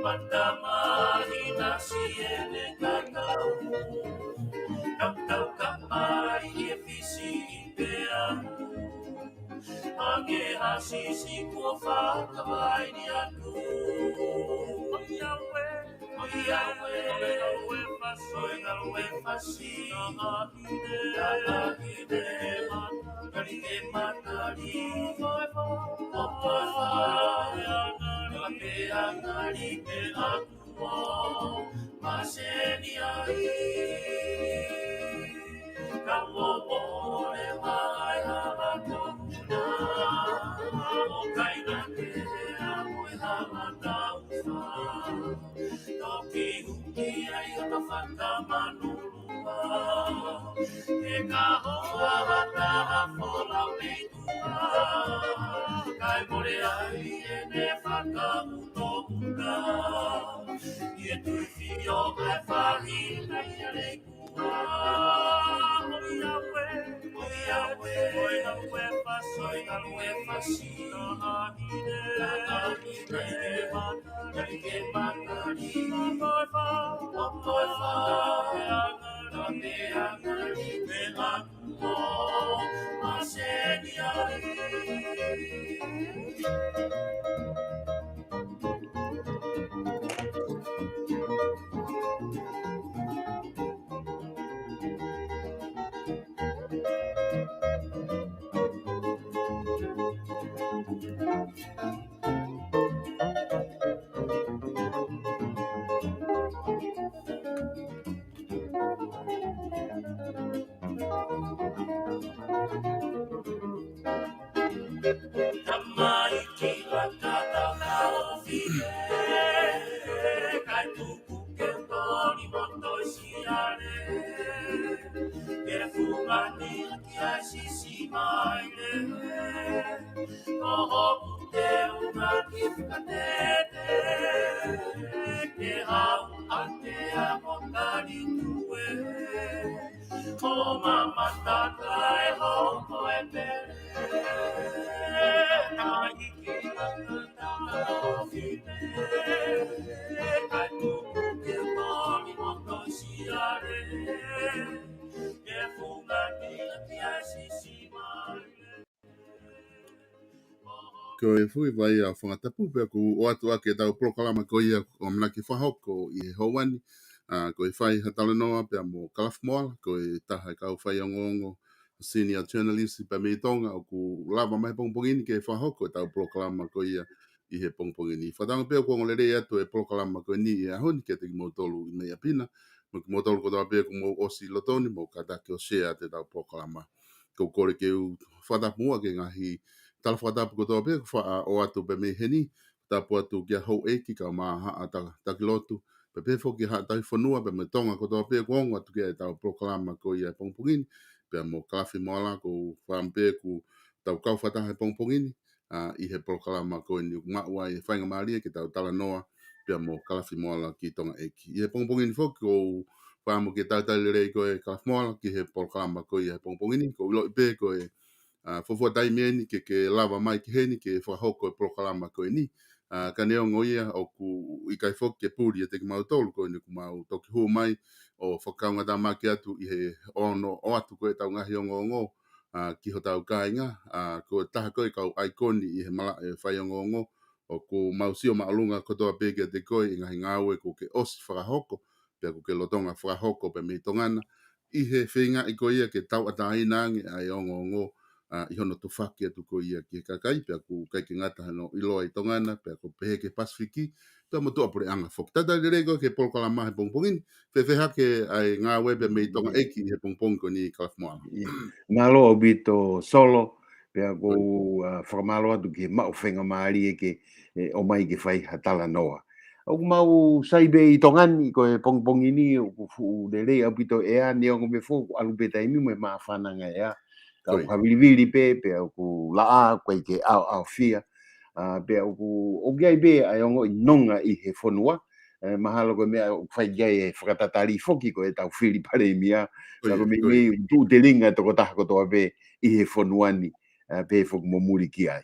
Matamahi nasi ene kakau. Kakau kamai e fisi I pea. Ange hasisi kua whakawai ni atu. Oiawe fasi. Tahahide matari e matari. Opofa Kape angari pe aku Maseni ai Kawo ore mai hama tona O kaina te amoe hama taufa Toki uki ai hata whakamanurua E ka hoa hata hafola meitua Kai more ai e ne whakamutohuna I e tuwhi o kai whahi nei a reikua Oiawe Oi haue whasi Tahahide Matari ke matari Opoi wha Kape angari me aku Maseni ai Tamai kila kata kau fide Kai tuku ke toni moto siare E fumani ki ai sisi maile Koho kute una ki whakatete Ke hau ate a mokari tue O mama tata e hoko e pere Ko e fui vai a whangatapu pia ko o atu ake tau prokalama ko ia o manaki whahoko I he hauani. Ko e whai hatala noa pia mo Kalaf Moala, ko e taha kau whai ongo senior journalist pa me tonga o ku lava mai pongpongini ke whahoko tau prokalama ko ia I he pongpongini. Whatanga pia ko ngolere atu e prokalama ko ni e ahoni ke te ki motolu I mea pina. Mo ki motolu ko tau pia ko mo osi lotoni mo katake o share te tau prokalama. Ko kore ke u whatamua ke ngahi tala whatapu ko tō pia wha o atu pe me heni, tapu atu kia hou eki ka maa haa takilotu, pe pe whoki haa tai whanua pe me tonga ko tō pia kuongo atu kia e tau proklama ko ia pongpongini, pe mo Kalafi Moala ko whampe ku tau kau whataha pongpongini, I he proklama ko ni maua I whainga maaria ki tau tala noa, pe mo Kalafi Moala ki tonga eki. I he pongpongini whoki ko whamu ki tau tali rei ko e Kalafi Moala ki he proklama ko ia pongpongini, ko ilo ipe ko e fofua tai meni ke lava mai ki heni ke whahoko e prokalama koe ni. Ka neo ngoia o ku I kai whoki e puri e te ki mau tolu koe ni ku mau toki hua mai o whakaunga tā maki atu I he ono o atu koe tau ngahi o ngongo ki ho tau kāinga. Ko taha koe kau aikoni I he mala e whai o ngongo o ku mau sio maalunga kotoa peke te koe I ngahi ngāwe ko ke osi whakahoko pia ko ke lotonga whakahoko pe me tongana. I he whinga I koe ia ke tau ata ainangi ai o ngongo I hono tu whaki atu ko ia ki kakai pia ku kai ki ngata hano iloa I tongana pia ku pehe ke Pasifiki tua mo tua pure anga whok. Tata rego ke polkalama he pongpongin whewheha ke ai ngā webe me tonga eki he pongpong ko ni Kalaf Moala. Malo bito solo pia ku whakamalo atu ki mau whenga maari e ke o mai ke whai hatala noa. Au mau saibe I tongani ko e pongpongini ku fu de rei au bito ea ni o me fo alubeta imi me maa whananga ea. Kau hawiliwili pe au ku laa koe ke au fia. Pe au ku o gai be ai ongo I nonga I he whanua. Mahalo koe mea whai gai e whakatatari whoki ko e tau whiri pare mia. Kako me tu te ringa toko taha kotoa pe I he whanuani pe whoku mo muri ki ai.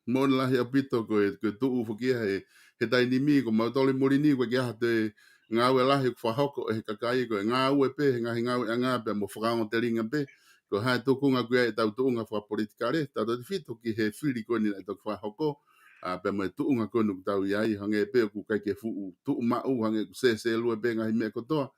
Mōna lahi apito ko e tuu whukia he he tai ni mi ko ma tole mori ni ko kia te ngā ue lahi ko whahoko e he kakai ko e ngā ue pe he ngā ue ngā pe mo whakaongo te ringa pe ko hae tukunga kuia e tau tuunga wha politikare tau te whito ki he whiri ko ni na tau whahoko pe mo e tuunga ko nuk tau iai hange pe ku kai ke fuu tuu mau hange ku se lue pe ngahi mea kotoa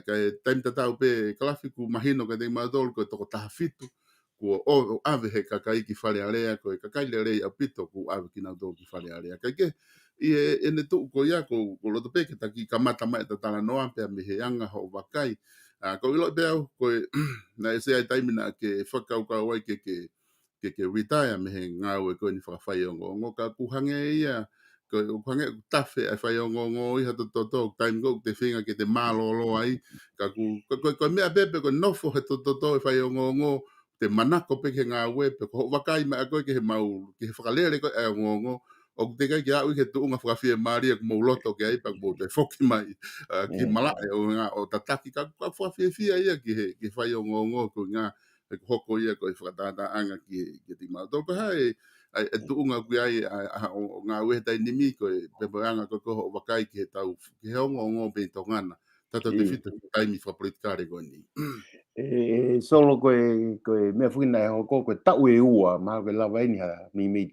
kai taim tatau pe kalafi ku mahino ka te mautolu ko toko taha fitu ko o ave he kakai ki whare area ko e kakai le rei apito ku ave ki nau tō ki whare area kai ke i e ne tu ko ia ko loto pe ke taki kamata mai ta tala noa pe me he anga ho wakai ko ilo pe au ko na se ai taimina ke whakau ka wai ke retire me he ngā ue ko ni whakawhai o ngo ka kuhange ia ko kuhange tafe ai whai o ngo i hato toto time go te whinga ke te mālolo ai ka ko mea pepe ko nofo he toto e whai o ngo te manako pe ke ngā ue pe ko wakai mai a koe ke he mau ke he whakalere ko e ngo o te kai ki au i ke tuunga whakawhia maria ko mauloto ke ai pak mo te whoki mai ki malae o tataki ka whakawhia fia ia ki whai o ngo ko ngā ko hoko ia ko i whakatata anga ki ti mau. Toko hai e tuunga kui ai o ngā uetai nimi ko e pepeanga ko koho wakai ki he tau ki he ongo pe tongana. Tato te whita taimi whapolitikare ko ni. Solo koe mea whina e hoko koe tau e ua maha koe lawa ini ha mimi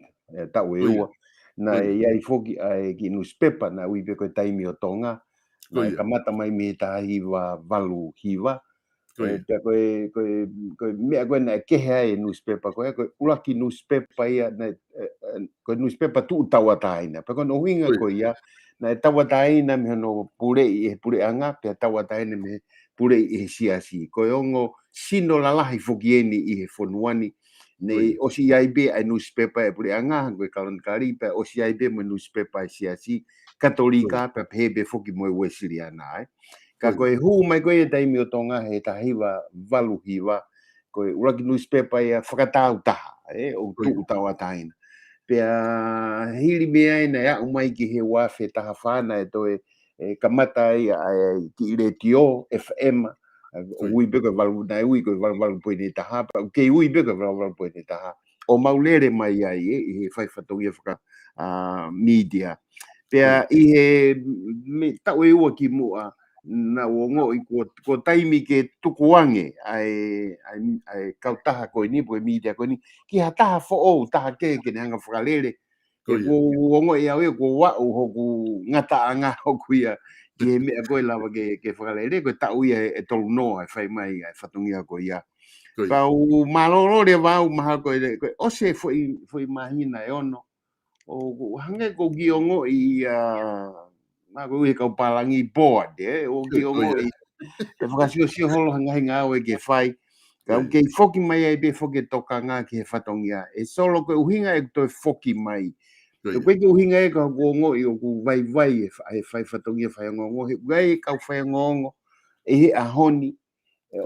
tau e ua na iai whoki ai ki newspaper na uipe koe taimi o tonga na e kamata mai me ta hiwa valu hiwa koe mea koe na e kehe e newspaper koe ulaki newspaper ia koe newspaper tu tawataina pe koe no hinga koe ia na e tawataina me no pure i e pure anga pe tawataina me pure i he siasi koe ongo sino lalahi fokieni i he fonuani nei osi ai be ai newspaper e pure anga koe kalon kari pe osi ai be mo newspaper siasi katolika pe hebe foki mo e siriana ai ka koe hu mai koe e taimi o tonga he tahiwa valu hiwa koe uraki newspaper ia whakatau taha o tu tawataina pea hiri mea ina ya umai ki he wafe taha whana e toe kamata ia ki retio FM ui beko valu na ui ko valu poine taha pa ke ui beko valu poine taha o maulere mai ai he fai fatongia whaka media pea i he me tau e ua ki mua na wongo i ko taimi ke tukuange ai kautaha ko ni po media ko ni ki ha taha fo o taha ke hanga whakalere ko wongo ia we ko wa o hoku ngata anga hoku ia ki he mea koe lawa ke whakalere ko tau ia e tolu noa e whai mai ai whatungia ko ia pau malolo re wau maha ko o se foi mahina e ono o hange ko giongo i ma ko e kau palangi board o giongo i e whakasio holo hanga hinga o e ke whai ka ke foki mai ai be foki toka ngā ki he whatongia e solo ko uhinga e toi foki mai e koe ke uhinga e ka ngongo i o ku vai e whai whatongia whai ngongo he gai kau whai ngongo e he ahoni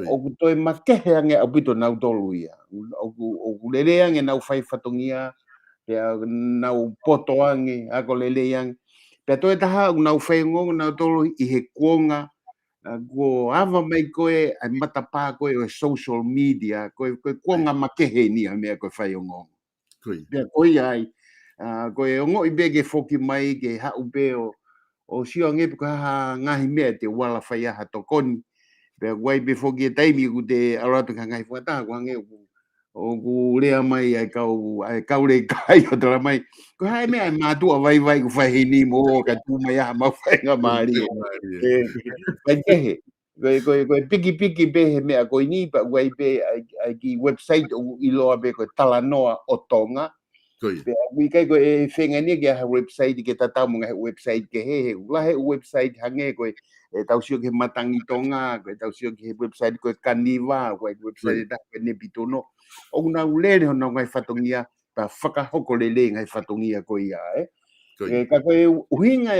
o ku toi makehe ange au pito nau tolu ia o ku lere ange nau whai whatongia pea nau poto ange ako lele yang pea toi taha nau whai ngongo nau tolu i he kuonga ko ava mai koe ai matapa koe o social media koe kuonga makehe ni a mea koe whai ngongo pea koe ai koe ongo i bege foki mai ke hau pe o sio ngepe ko ha ngahi mea te wala whai aha tokoni pea koe be foki e taimi ku te aratu ka ngai whata ko hange o ku rea mai ai kau re kai o tala mai ko hai mea mātua vai ku whai ni mo ka tu mai aha mau whai ngā maari kai kehe koe piki be he mea koe ni pa koe be ai ki website o iloa be koe talanoa o tonga pea kui kai koe e whenga ni ke ha website ke tatau mga website ke he ulahe website hange koe e tau sio ke matangi tonga koe tau sio ke website koe kaniva koe website da koe ne bitono o na ulere hona ngai whatongia pa whakahoko lele ngai whatongia koe ia ka koe uhinga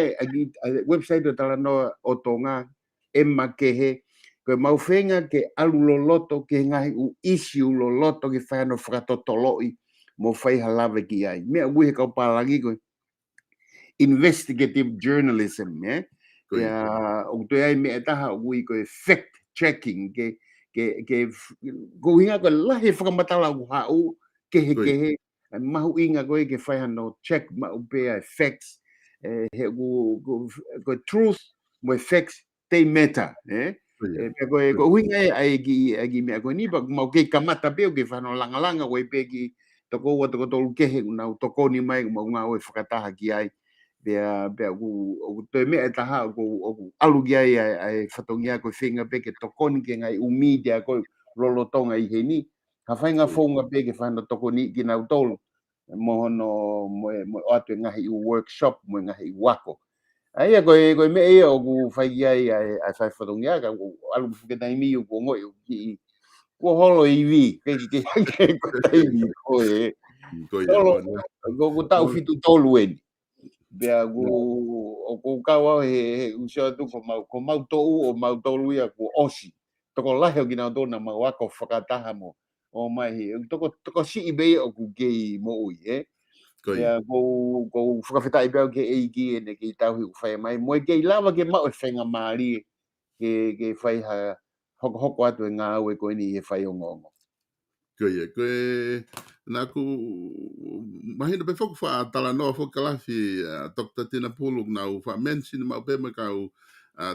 website o talanoa o tonga e makehe koe mau whenga ke alu loloto ke ngai u issue loloto ke whano whakatotoloi mo whai halawe ki ai. Mea uhe kau palangi koe investigative journalism, o toi ai mea taha ui koe fact checking ko hinga koe lahe whakamatala u hau kehe mahu inga koe ke whai hano check ma upea facts he ko truth mo facts they matter ko winga ai gi me ko ni ba mo ke kamata pe ke fa no langa langa we pe ki to ko to ke na to ko ni mai mo nga we fakata ki ai bea ku to me ta ha ku alu gi ai fatongia ko finga pe ke to kon ke ngai media ko lolo tonga i he ni ha fainga fonga pe ke fa no to ko ni ki na tolu mo no mo atu ngahi workshop mo ngahi wako ai ko me e o ku fai ai fai fatongia ka alu ke dai mi ko ngo ki ko holo i vi ke ko tai mi ko ko tau fitu tolu en bea ko kawa he usia tu ko mau tou o mau tolu ia ko osi toko lahe o gina dona ma wako whakataha mo o mai toko si ibe o ku gei mo ui bea ko whakawhitai bea ke eiki ene ke tau hi whai mai mo ke lava ke mau e whenga maari ke whai ha hoko atu e ngā ue ko ini he whai o ngongo koe naku mahina pe foku fa tala no foku kalafi Dr. Tina Puluk na u fa mention ma pe ma ka u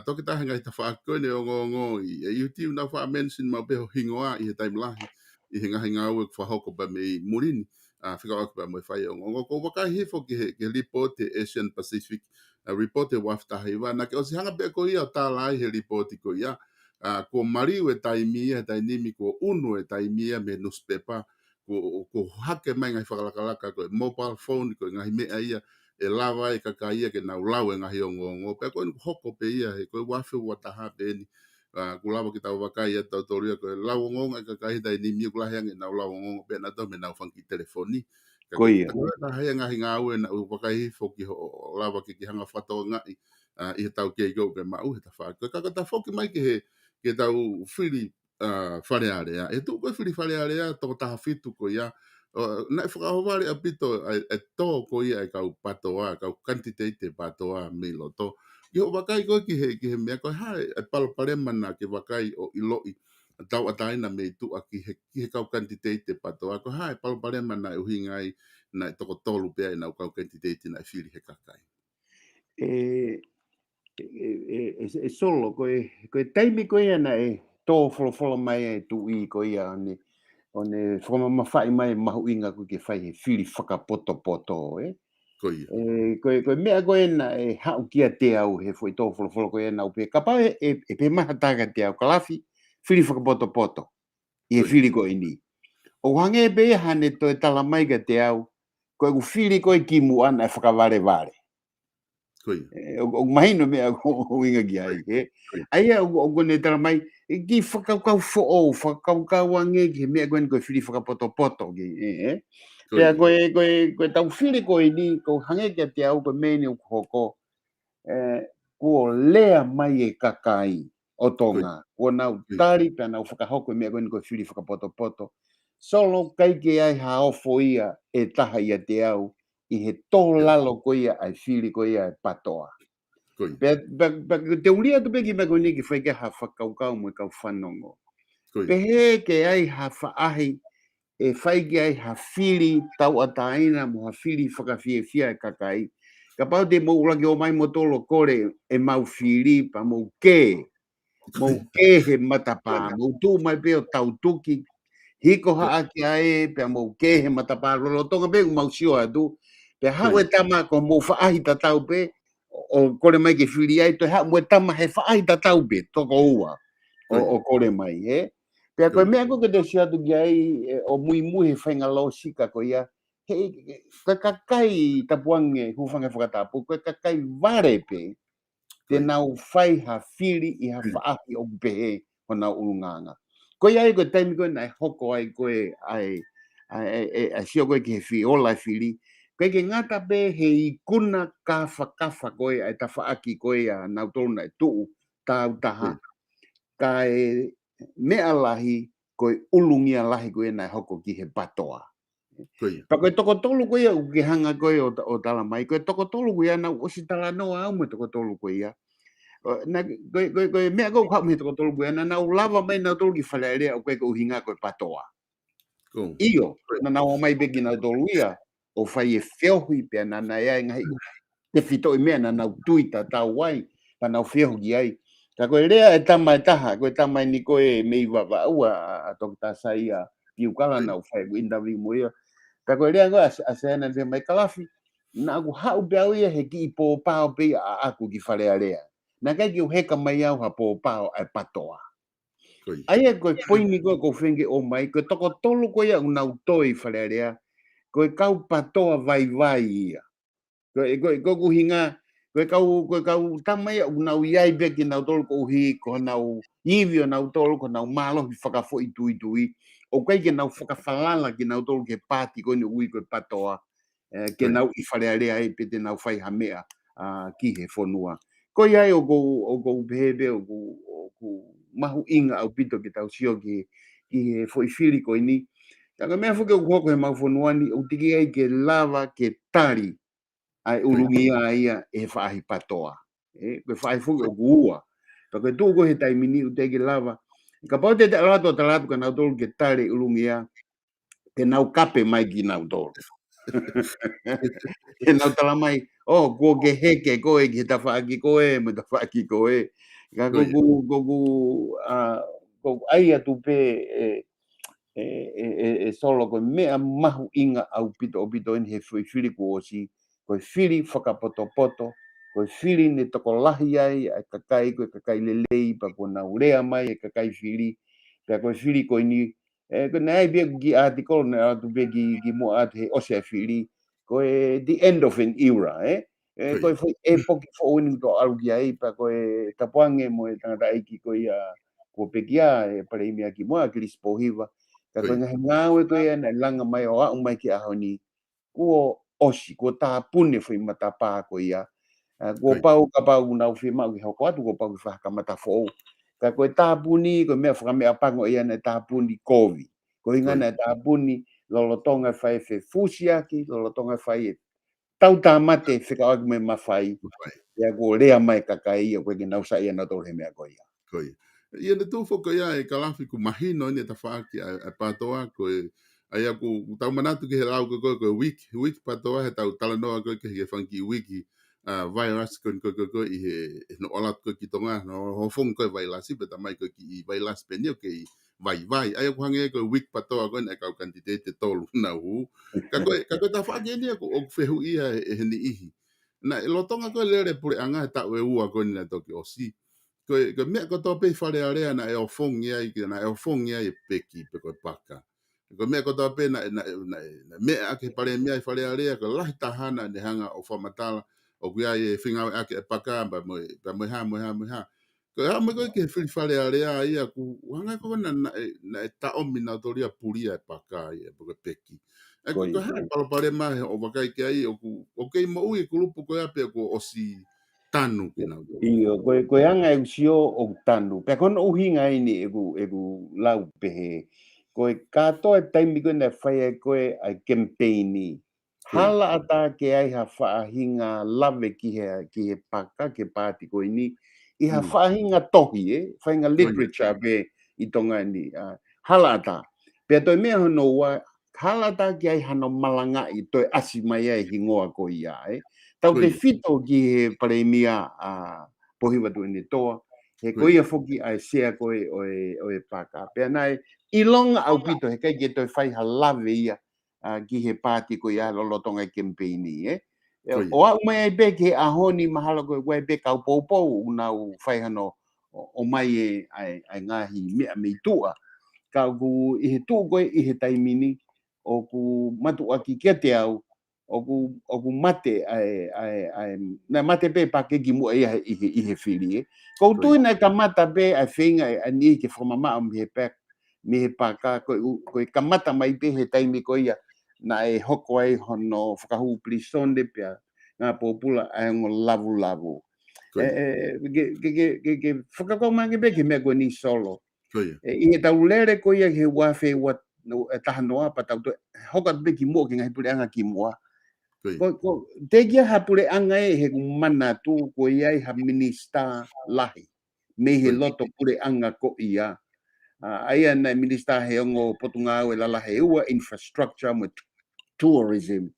toki ta hanga ta fa ko ne o ngo i YouTube na fa mention ma pe hingoa i he time lahi i hinga u fa hoko ba me murini fika ok ba mo fa o ngo ko ka hi foki ke report Asian Pacific report wa fta hiwa na ke o si hanga pe ko ia ta lai he report ko ia ko mariu e taimia tainimi ko unu e taimia me newspaper ko hake mai ngai whakalakalaka ko mobile phone ko ngai mea ia e lawa e kakaia ke nau lau e ngahi o ngongo pe ko hoko pe ia he ko wafi wataha pe ni ko lawa ki tau wakai e tau toria ko lau ngongo e kakai tainimi ko lahiang e nau lau ngongo pe na tau me nau whanki telefoni ko ia na hai ngahi ngau e na wakai foki ho lawa ki hanga whato ngai i he tau ke go ke mau he ta wha ko kakata foki mai ke he ke tau whiri wharearea. E tu koe whiri wharearea toko taha whitu ko ia. Nai whakahowari a pito e tō ko ia e kau patoa, kau kantiteite patoa me loto. Ki ho wakai koe ki he mea koe hae e paloparemana ke wakai o iloi. Tau ataina me tu a ki he kau kantiteite patoa. Ko hae paloparemana e uhingai na toko tolu pia e nau kau kantiteite na whiri he kakai. Solo koe taimi koe ana e tō wholowholo mai e tu i koe ia one whakamamawhai mai mahu inga koe ke whai he whiri whakapoto koe mea koe na e hau kia te au he whai tō wholowholo koe ana upe ka pau e pe maha tāga te au kalafi whiri whakapoto i he whiri koe ni o hange pe hane to e tala mai ka te au koe ku whiri koe ki mu ana e whakaware o mahino mea o inga ki ai ai o kone tala mai ki whakakau fo whakakau ange ki mea koe koe whiri whakapoto pea koe tau whiri koe ni ko hange ki te au koe meni o hoko ko lea mai e kakai o tonga ko nau tari pea nau whakahoko mea koe whiri whakapoto solo kai ke ai haofo ia e taha ia te au i he tō lalo ko ia ai whiri ko ia e patoa. Te uria tu peki me koe ni ki whaike ha whakaukau mo kau whanongo. Pe he ke ai ha whaahi e whaike ai ha whiri tau ataina mo ha whiri whakawhiewhia e kakai. Ka pau te mo uraki o mai mo tolo kore e mau whiri pa mo ke he matapa mo tu mai peo tau tuki hiko haa ki ae pe mo ke he matapa rolo tonga pe mau sio atu pe hau e tama ko mo whaahi tatau pe o kore mai ke whiri ai to hau mo e tama he whaahi tatau pe toko ua o kore mai pe koe mea ko ke te si atu ki ai o mui he whainga lo sika ko ia ka kakai tapuange hufanga whakatapu koe kakai vare pe te nau whai ha whiri i ha whaahi o pehe o nau urunganga koe ai koe taimi koe nai hoko ai koe ai sio koe ki he whi ola whiri koe ke ngata pe he ikuna kafa koe ai ta whaaki koe a nau tolu nai tuu tau taha ka e mea lahi koe ulungia lahi koe nai hoko ki he patoa pa koe toko tolu koe ia uke hanga koe o tala mai koe toko tolu koe ia nau osi tala noa au me toko tolu koe ia na koe mea koe hau me toko tolu koe na nau lava mai nau tolu ki whalearea o koe ko uhinga koe patoa iyo na nau mai beki nau tolu ia o whai e whiohui pia na nai ai ngai te fito I mea na nau tuita tau wai, pa nau whiahu ki ai. Ka koe rea e tamai taha, koe tamai ni koe mei wawa ua a toki tā sai a piukala nau whai winda vi moia. Ka koe rea koe asena te mai kalafi, na aku hau pe au ia he ki I pō pāo pe a aku ki wharea rea. Na kai ki heka mai au ha pō pāo ai patoa. Koi. Aia koe poini koe ko whenge o mai, koe toko tolu koe au nau toi wharea rea, koe kau patoa vai vai ia. Koe kuhinga, koe kau tamai au nau iai beki nau tolu ko uhi, ko nau iwi o nau tolu, ko nau malo ki whakafo I tui. O kai ke nau whakawhalala ki nau tolu ke pāti koe ni ui koe patoa, ke nau I wharea rea e pete nau whai hamea ki he whonua. Koe ai o kou pehebe o kou mahu inga au pito ke tau sio ki he whoifiri koe ni. Taka mea whuke o kuhoko he mau whonuani, o tiki ai ke lava ke tari ai urungi ia e whaahi patoa. Koe whaahi whuke o kuua. Pa koe tūko he taimini u teke lava. Ka pau te rato talatu ka nau tolu ke tari urungi ia, ke nau kape mai ki nau tolu. Ke nau tala mai, kua ke heke koe ki ta whaaki koe, me ta whaaki koe. Ka koku ai atu pe solo koe mea mahu inga au pito o pito ni he whiri ko osi, koe whiri whakapoto, koe whiri ne toko lahi ai, kakai koe kakai lelei, pa koe na urea mai, kakai whiri, pa koe whiri koe ni, koe na ai bia ki artikolo na atu bia ki mo atu he osea whiri, koe the end of an era, koe poki whaoini to aru ki ai, pa koe tapuange mo e tangata aiki koe ko pekia e pare imea ki moa ki rispo hiva. Ka koe ngahe ngāwe koe ana langa mai o au mai ki aho ni kuo osi, kuo tāpune whi mata pā koe ia. Kuo pau ka pau nau whi mau ki hoko atu, kuo pau ki whaka mata whou. Ka koe tāpuni, koe mea whakamea pango ia na tāpuni kovi. Koe ngana tāpuni lolotonga whai whi fusiaki, lolotonga whai e tau tā mate whika agi me mawhai. Ia kuo rea mai kakai ia koe ki nausa ia na tōre mea koe ia. Koi. Ia ne tū whoko ia e kalafi ku mahino ni ta whaaki a patoa koe ai aku tau manatu ke he rau koe week patoa he tau tala noa koe ke he whanki wiki virus koe I he no olat koe ki tonga no ho whong koe vailasi peta mai koe ki I vailas pe nio ke I vai ai aku hange koe week patoa koe na kau kantitete tolu na hu ka koe ta whaaki ni aku o whehu ia he ni ihi na lotonga koe lere pure anga he tau e ua koe ni na toki o si koe mea ko tō pei whare area na e o whongi ai ki na e o whongi ai peki pe koe paka. Koe mea ko tō pei na mea ake pare mea I whare area ko lahi tahana ne hanga o whamatala o kui ai e whingawe ake e paka pa moe ha. Koe ha me koe ke whare area ia ku wanga koe na e taomi na toria puria e paka ai e koe peki. E koe ha pare mahe o wakai ke ai o kei mo ui kulupu koe ape ko osi tanu ki nau. Iyo, koe anga e usio o tanu. Pea kono uhinga ini egu lau pehe. Koe kato e taimi koe na whaia koe ai campaigni. Hala ata ke ai ha whaahinga lave ki he paka, ke pāti koe ni. I ha whaahinga tohi, whainga literature pe I tonga ni. Hala ata. Pea toi mea hono wa, hala ata ki ai hano malanga I toi asi mai ai hingoa koe ia, Tau te whito ki he paremia pohiwa tu ni toa. He koe ia whoki ai sea koe o e paka. Pea nai, I longa au pito he kai ke toi whai ha lave ia ki he pāti koe ia lolotonga campaigni. O au mai ai be ke ahoni mahala koe wai be kau poupou unau whai hano o mai ai ngahi mea mei tua. Kau ku I he tuu koe I he taimini o ku matu aki kia te au o ku mate na mate pe pa ke ki mo I he whiri ko tu na ka mata pe a whinga ani ke whamama o me he paka ko ka mata mai pe he taimi ko ia na e hoko ai hono whakahu plisonde pe ngā popula ai ngo lavu ke whakako mangi pe ke mea ko ni solo I he tau lere ko ia he wafe taha noa pa tau hoka pe ki mo ke ngai pule anga ki moa ko te kia hapure anga he mana tu ko iai ha minista lahi me he loto pure anga ko ia ai ana minista he ongo potunga o la he ua infrastructure mo tourism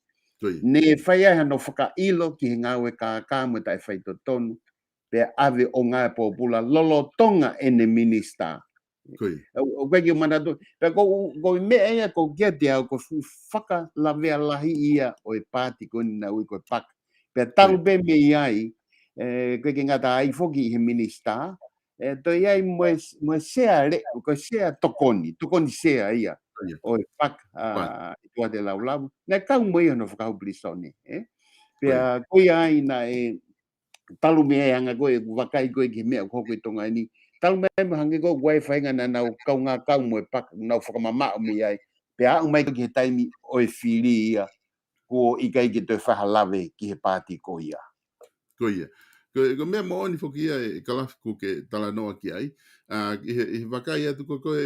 Koia. Ne whai ai no whakailo ki he ngāwe kā mo tai whai to tonu. Pe ave o ngā pōpula lolo tonga ene minister. Koia. O koe ki mana tu. Pe ko mea ia ko kia te au ko whaka lawea lahi ia o e pāti koni na ui ko pak. Pe talu pe me iai, koe ki ngata ai foki he minister, to iai mo sea re, ko sea tokoni sea ia. Koia. O e pak, i tua te lau lau. Nā kau mo ia no whakau brisone. Pea koe ai na talu mea anga koe wakai koe ki mea koko i tonga ni. Talu mea me hangi koe wai whainga na nau kau ngā kau mo e pak, nau whakamamao mi ai. Pea au mai ki he taimi o e whiri ia, ko i kai ki te whahalawe ki he pāti ko ia. Koia. Ko mea mo oni foki ia e kalafiku ke tala noa ki ai. I he wakai atu koe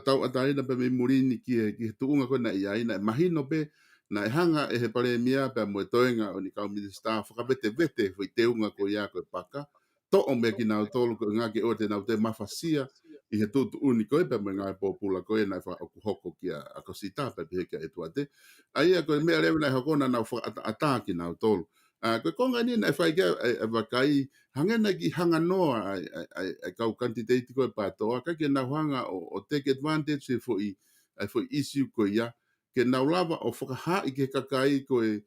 tau ataina pe me murini ki he tuunga koe na i ai, na mahino pe, na e hanga e he pare mia pe mo e toenga o ni kau minister, whakabete vete fo i te unga ko ia koe paka, to o mea ki nau tolu ko ngā ke o te nau te mawhasia, i he tūtu uni koe pe mo ngā pōpula koe na wha oku hoko ki a kosita pe pe heke e tuate. Aia koe mea rewa na hokona nau whakata ki nau tolu. Koe konga ni na whai kia e wakai, hangena ki hanga noa ai kau kantiteiti koe pātoa, ka ke nau hanga o take advantage e fo i issue koe ia, ke nau lava o whakahai ke kakai koe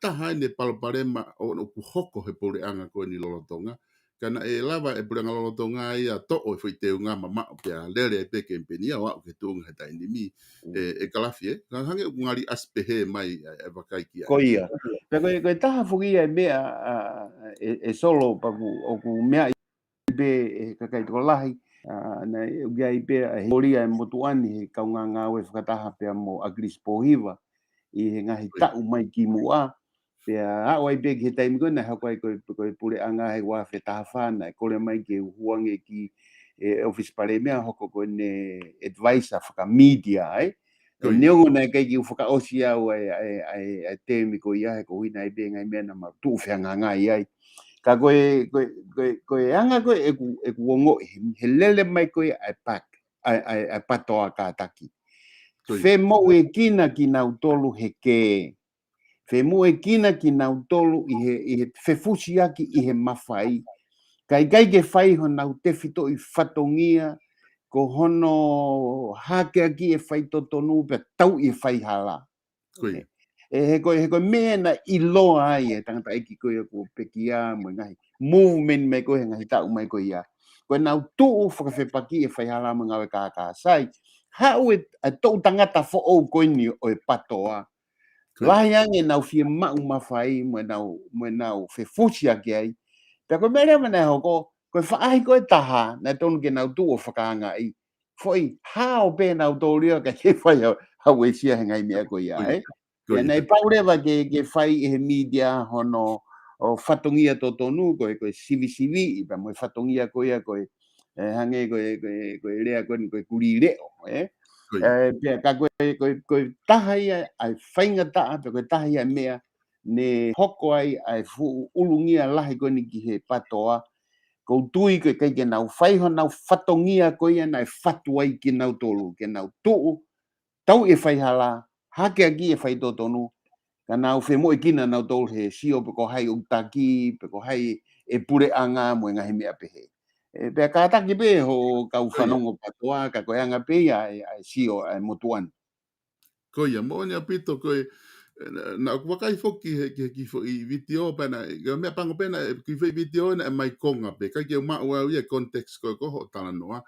taha ne paloparema o ku hoko he pore anga koe ni lolotonga, kana e lava e pore anga lolotonga ia to o fo i te unga mama o pia lere e peke mpenia o au ke tuunga he taini mi e kalafi e, ka hange ngari aspehe mai e wakai ki ai. Ko ia. Pe koe taha fuki ai mea e solo paku o ku mea i be e kakai toko lahi, na ugia i pe he horia e motuani he kaunga ngā ue whakataha pia mo Agris Pohiva i he ngahi tau mai ki mua. Pea hao ai pe ki he taimi koe na hako ai koe pure anga he wā whetaha whāna e kore mai ki huange ki office pare mea hoko koe ne advisor whaka media ai. Neongo na kai ki whaka osi au ai temi ko ia he ko hina i be ngai mea na ma tu whianga ngai ai. Ka koe anga koe e ku ongo he lele mai koe ai pak, ai patoa ka taki. Whe mo e kina ki nau tolu he ke. Whe mo e kina ki nau tolu i he whefusi aki i he mawhai. Kai ke whai ho nau te whito i whatongia, ko hono hake aki e whai totonu pe tau i whai hala. He koe mea na i loa ai e tangata eki koe ko pekia mo ngahi movement me koe ngahi tau mai koe ia. Koe nau tuu whakawhepaki e whai hala mo ngawe kā sai. Hau e tau tangata fo o koe ni o e patoa. Lahi ange nau fie mau mawhai mo nau whefusi aki ai. Pea koe mea rewa nei hoko, koe whaahi koe taha na tonu ke nau tuu o whakaanga ai. Foi hao pe nau tōria ka ke whai hau e sia hengai mea koe ia ai. Pea nei paurewa ke whai he media hono o whatongia to tonu koe sivi, pea mo whatongia koe ia koe hange koe rea koe kuri reo. Pea ka koe taha ia ai whainga taa, pea koe taha ia mea ne hoko ai fu ulungia lahi koe ni ki he patoa. Ko tui koe kai ke nau whaiho nau whatongia koe ia nai whatu ai ki nau tolu, ke nau tuu, tau e whaihala, hake aki e whai totonu, ka nau whe mo e kina nau tolu he sio peko hai utaki, peko hai e pure anga mo e ngahi mea pehe. Pea ka ataki pe ho kau whanongo patoa, ka koe anga pe ai sio ai motuan. Koia, mo ni apito koe, na wakai foki ki fo i video pena, mea pango pena ki fo i video na e mai konga pe, kai ke uma ua ia context koe koho tala noa,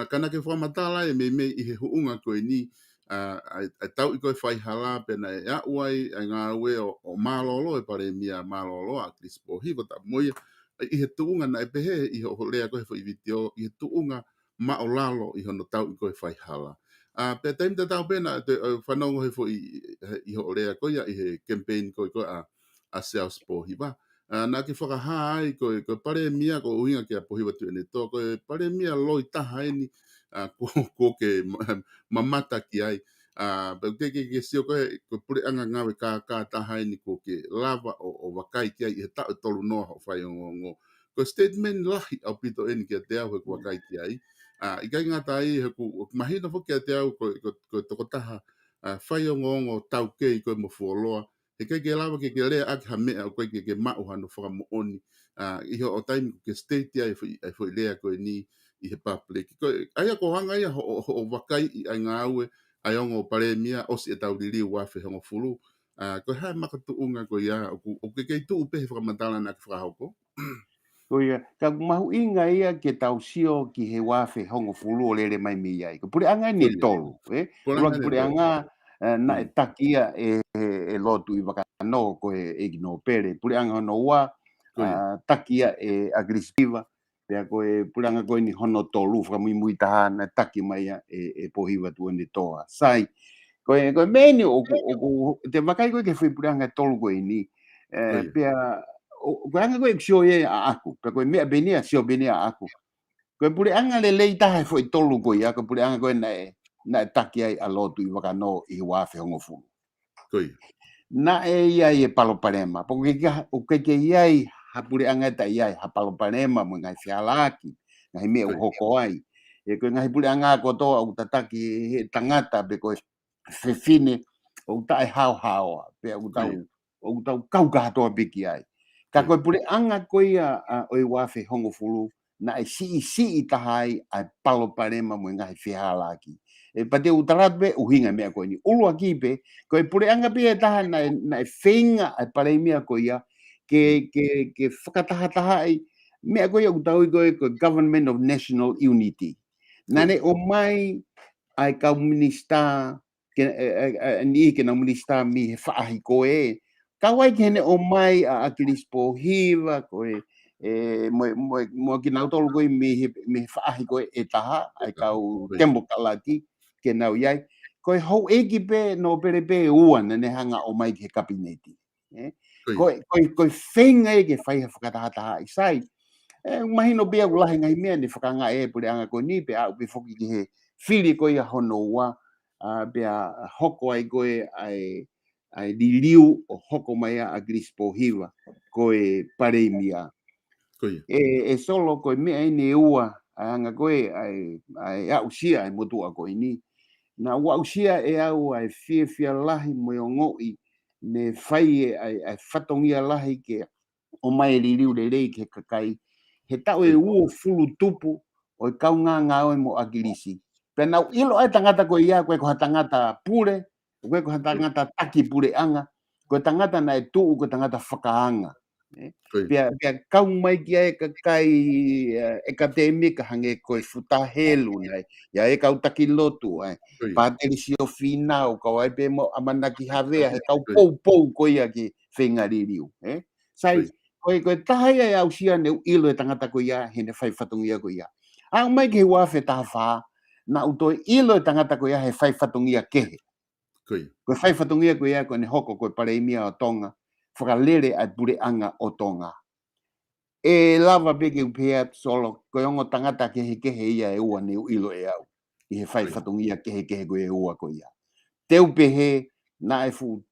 kana ke whamatala e me i he huunga koe ni, ai tau i koe whai hala pena e a uai, ai ngā ue o malolo e pare mia malolo a Agris Pohiva ta moia, i he tuunga na e pehe i ho lea koe fo i video, i he tuunga ma o lalo i hono tau i koe whai hala. Pe taim te tau pena, whanongo he fo i ho lea koe i he campaign koe a Sales Pohiva. Nā ke whakaha ai koe pare mia ko uhinga ke a Pohiva tuene tō, koe pare mia loi taha eni ko ke mamata ki ai. Ke sio koe pure anga ngawe ka taha eni ko ke lava o wakai ki ai i he tau tolu noa ho whai ongo. Ko statement lahi au pito eni ki a te au he ko wakai ki ai. I kai ngata ai he ku mahina foki a te au ko toko taha whai ongo tau kei koe mo fuoloa He kai ke lava ke lea ake ha mea o kai ke mao hano whakamooni. I ho o taimi ke state ai fo lea koe ni i he public. Aia ko hanga ia ho wakai i ai ngā aue ai ongo pare mia osi e tau lili wafe hongo furu. Koe hae makatu unga koe ia o ke kei tuu pehe whakamatala na ke whakahoko. Koia, ka mahu inga ia ke tau sio ki he wafe hongo fulu o lele mai mi ai. Ko pure anga ni tolu, Ula pure anga na e takia e lotu i wakano ko e gino pere. Pure anga no wa takia e agresiva. Pea ko e pure anga ko ni hono tolu fra mui mui taha na taki mai e pohiwa tu ni toa. Sai, ko meni o te makai ko ke fui pure anga tolu ko ni. Pea o anga koe sio e a aku, pe koe mea benia sio benia aku. Koe pure anga le lei tahe foi tolu koe ia, koe pure anga koe na e taki ai a lotu i wakano i wafe hongo fulu. Na e ia i e palo parema, po o ke iai ha pure anga ta iai ha palo parema mo ngai fialaki, ngai mea uhoko ai. E koe ngai pure anga kotoa o tataki he tangata pe koe fefine o tae hao pe o tau kau kahatoa biki ai. Ka koe pure anga koe o i wafe hongo fulu na e si tahai ai palo parema mo ngai fialaki. E pate utarate uhinga mea koe ni ulua kipe koe pure anga pia taha na e whenga ai paremia koe ia ke whakataha ai mea koe au tau i koe Government of National Unity. Nane o mai ai kau minista ni ke na minista mi he whaahi koe kawai kene o mai a akilis pohiva koe mo ki nau tolu koe mi whaahi koe e taha ai kau tembo kalati ke nau iai koe hou eki pe no pere pe ua ne hanga o mai ke kabineti koe whenga e ke whaiha whakataha i sai mahino bea ulahi ngai mea ni whakanga e pure anga koe ni pe au pe whoki ki he whiri koe a hono ua pea hoko ai koe ai liliu o hoko mai a grispo hiwa koe paremia e solo koe mea ine ua anga koe ai au sia ai motua koe ni na ua usia e au ai fia lahi mo o ngoi ne whai ai whatongia lahi ke o mai liliu le rei ke kakai he tau e uo fulu tupu o kau ngā oe mo agilisi pena ilo ai tangata koe ia koe ko tangata pure koe ko tangata taki pure anga koe tangata na e tuu koe tangata whakaanga pia kau mai ki ai kakai akademika hange koe futahelu nei ia e kau taki lotu ai pateli sio fina o kau ai pe mo amanaki havea he kau pou koe ia ki whenga ririu sai koe tahai ai au sia ne ilo e tangata koe ia he ne whai whatungia koe ia au mai ke wafe taha wha na uto ilo e tangata koe ia he whai whatungia kehe koe whai whatungia koe ia koe ne hoko koe pareimia o Tonga whakalere ai pure anga o Tonga e lava peke upea solo koe ongo tangata kehe ia e ua ne ilo e au i he whai whatungia kehe koe e ua koe ia teu pehe na e fu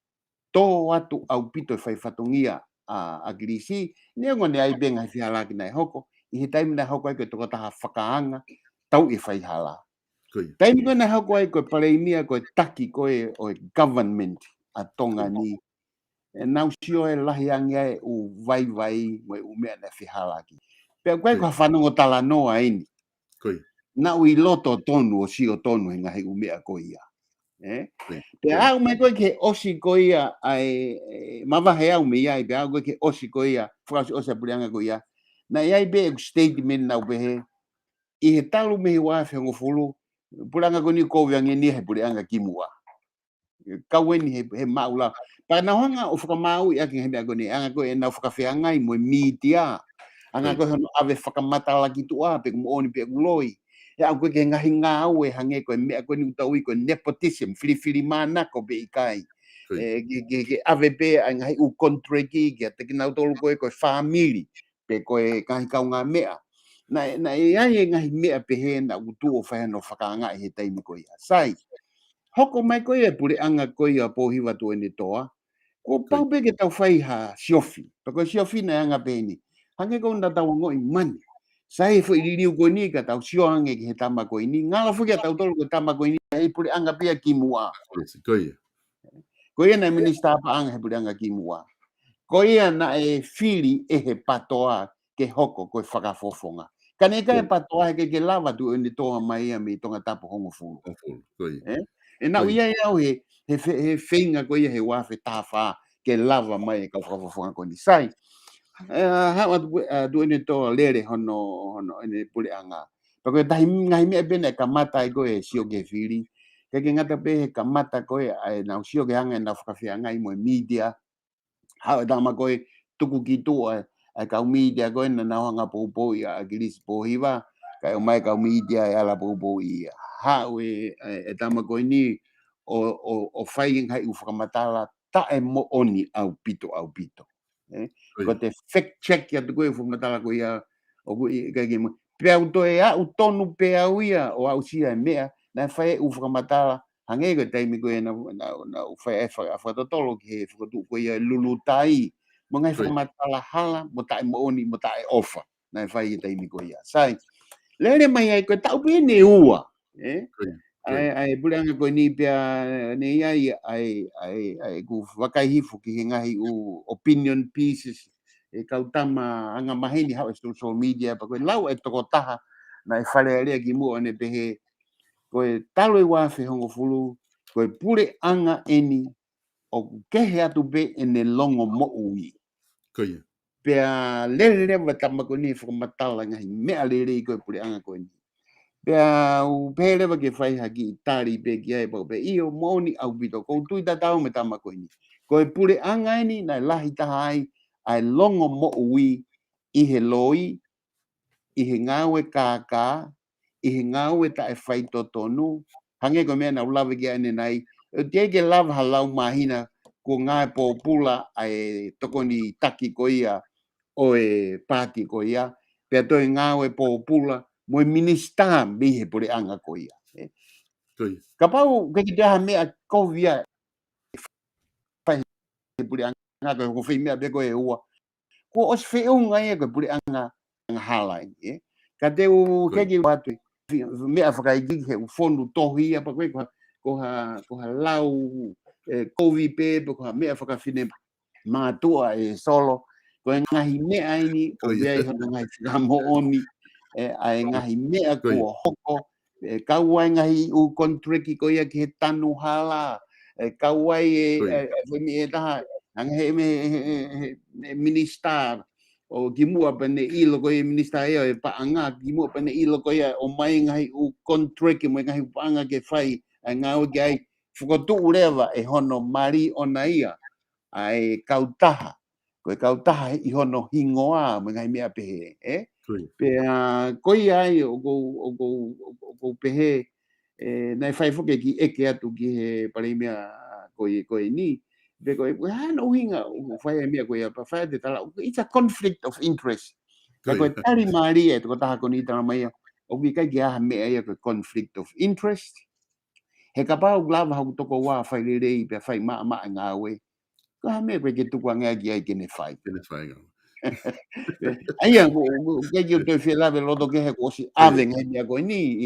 tō atu au pito e whai whatungia a grisi ne ngone ai benga hi halaki nei hoko i he taimi nei hoko ai koe toko taha whakaanga tau i whai hala taimi koe nei hoko ai koe pareimia koe taki koe o government a Tonga ni nau sio e lahi angia e u vai mo e umea nei whi halaki pea koe koe whanongo tala noa ini nau i loto tonu o sio tonu he ngahi umea koe ia te au mai koe ke osi koe ia ai mawahe au me iai pe au koe ke osi koe ia whakasi osi apurianga koe ia na iai be e statement nau pehe i he talu me hi wafe hongo fulu puranga koe ni kouwiange ni he purianga kimua kaweni he maula pa na honga o whakamau i aki he mea koe ni anga koe e nau whakawhiangai mo e mitia anga koe hono ave whakamata laki tua pe kumo oni pe kuloi e au koe ke ngahi ngā au e hange koe mea koe ni utaui koe nepotism whiri mana ko be ikai ke ave pe a ngahi u kontreki ke te kinau tolu koe koe whamiri pe koe kahi kau ngā mea na e ai e ngahi mea pe he na utu o whahano whakaanga i he taimi koe ia sai hoko mai koe e pure anga koe ia pohiwa tu ene toa ko pau pe ke tau whai ha siofi pe koe siofi na anga pe ni hange ko nda tau ngoi mani sai fo iriu ko ni ka tau sio ange ke tama ko ni ngala fu ke tau tolu ko tama ko ni ai pure anga pia ki mua Ko ia na minista pa ang he puleanga ki mua. Ko ia na e fili e he patoa ke hoko ko whakafofonga. Kaneka e patoa ke lava tu ni toa mai a mi tonga tapu hongo fulu. E na ia ia he whinga ko ia he wafe tafa ke lava mai ka whakafofonga ko ni sai. Hawa du ni toa lere hono ni puleanga. Pako tahi ngai mea bene ka mata e koe sio ke fili. Ke ngata pe he ka mata koe ai na sio ke hanga na whakawhianga i mo media. Hau dama koe tuku ki tua ai kau media koe na nauhanga poupo i a gilis pohiwa. Kai o mai kau media e ala poupo i hau e dama koe ni o whaing hai u whakamatala ta e mo oni au pito. Ko te fact check ya tu koe whakamatala koe ia o koe kai ke mo. Pea uto e au tonu pea uia o au sia e mea na whae u whakamatala hange ko taimi ko na whae e whakatotolo ki he whakatu ko ia lulu tai mo ngai whakamatala hala mo tae mo oni mo tae ofa na whae e taimi ko ia sai lere mai ai ko tau pene ua ai buleanga ko ni pea ne ai ku whakaihifu ki he ngahi u opinion pieces e kautama anga mahini hau social media pa koe lau e toko taha na e whare alea ki mua ne pehe koe talo i wafe hongo fulu koe pure anga eni o kehe atu be ene longo mo ui pea lere wa tama ko ni whakamatala ngahi mea lere i koe pure anga koe ni pea u pehe lewa ke whai haki i tari pe ki ai pao pe iyo moni au pito kou tui tatau me tama koe ni koe pure anga eni na lahi taha ai ai longo mo ui i he loi, i he ngawe kākā, i he ngawe ta e whai totonu, hange ko mea na ulawe ki ane nei, te ke lava halau mahina ko ngāe pōpula ai toko ni taki ko ia o e pāti ko ia, pia toi ngawe pōpula mo e minista mi he pure anga ko ia. Ka pau ke ki teha mea kovia whai he pure anga ko whi mea be ko e ua, ko os whiunga e ko pure anga halai ka te u kegi watu mea whakaigi he u fondu tohi apa koe ko ha lau kovi pe ko ha mea whakawhine mātua e solo ko e ngahi mea ini o viai hana ngai whikamo oni ai ngahi mea ko hoko kauai ngahi u kontreki ko ia ki he tanu hala kauai e taha ang he minister o ki mua pane ilo ko e minister e pa anga ki mua pane ilo ko ia o mai ngai u contract mo ngai panga ke fai nga o gai fuko urewa e hono mari ona ia ai kautaha kautaha i hono hingoa mo ngai mea pehe pe ko ia o pehe nai fai fuke ki eke atu ki he pare mea ko ni Beko no hinga fai mea ko ia pa fai de tala it's a conflict of interest ka ko tali mari e ko taha ko ni tala mai o ki kai ia mea ia ko conflict of interest he ka pa glava ha to ko wa fai le i pe fai ma ngawe ka me pe ke tu kwa nga ki ai ke ne fai ai ko ke yo te fe la lo do ke he ko si ave nga mea ko ni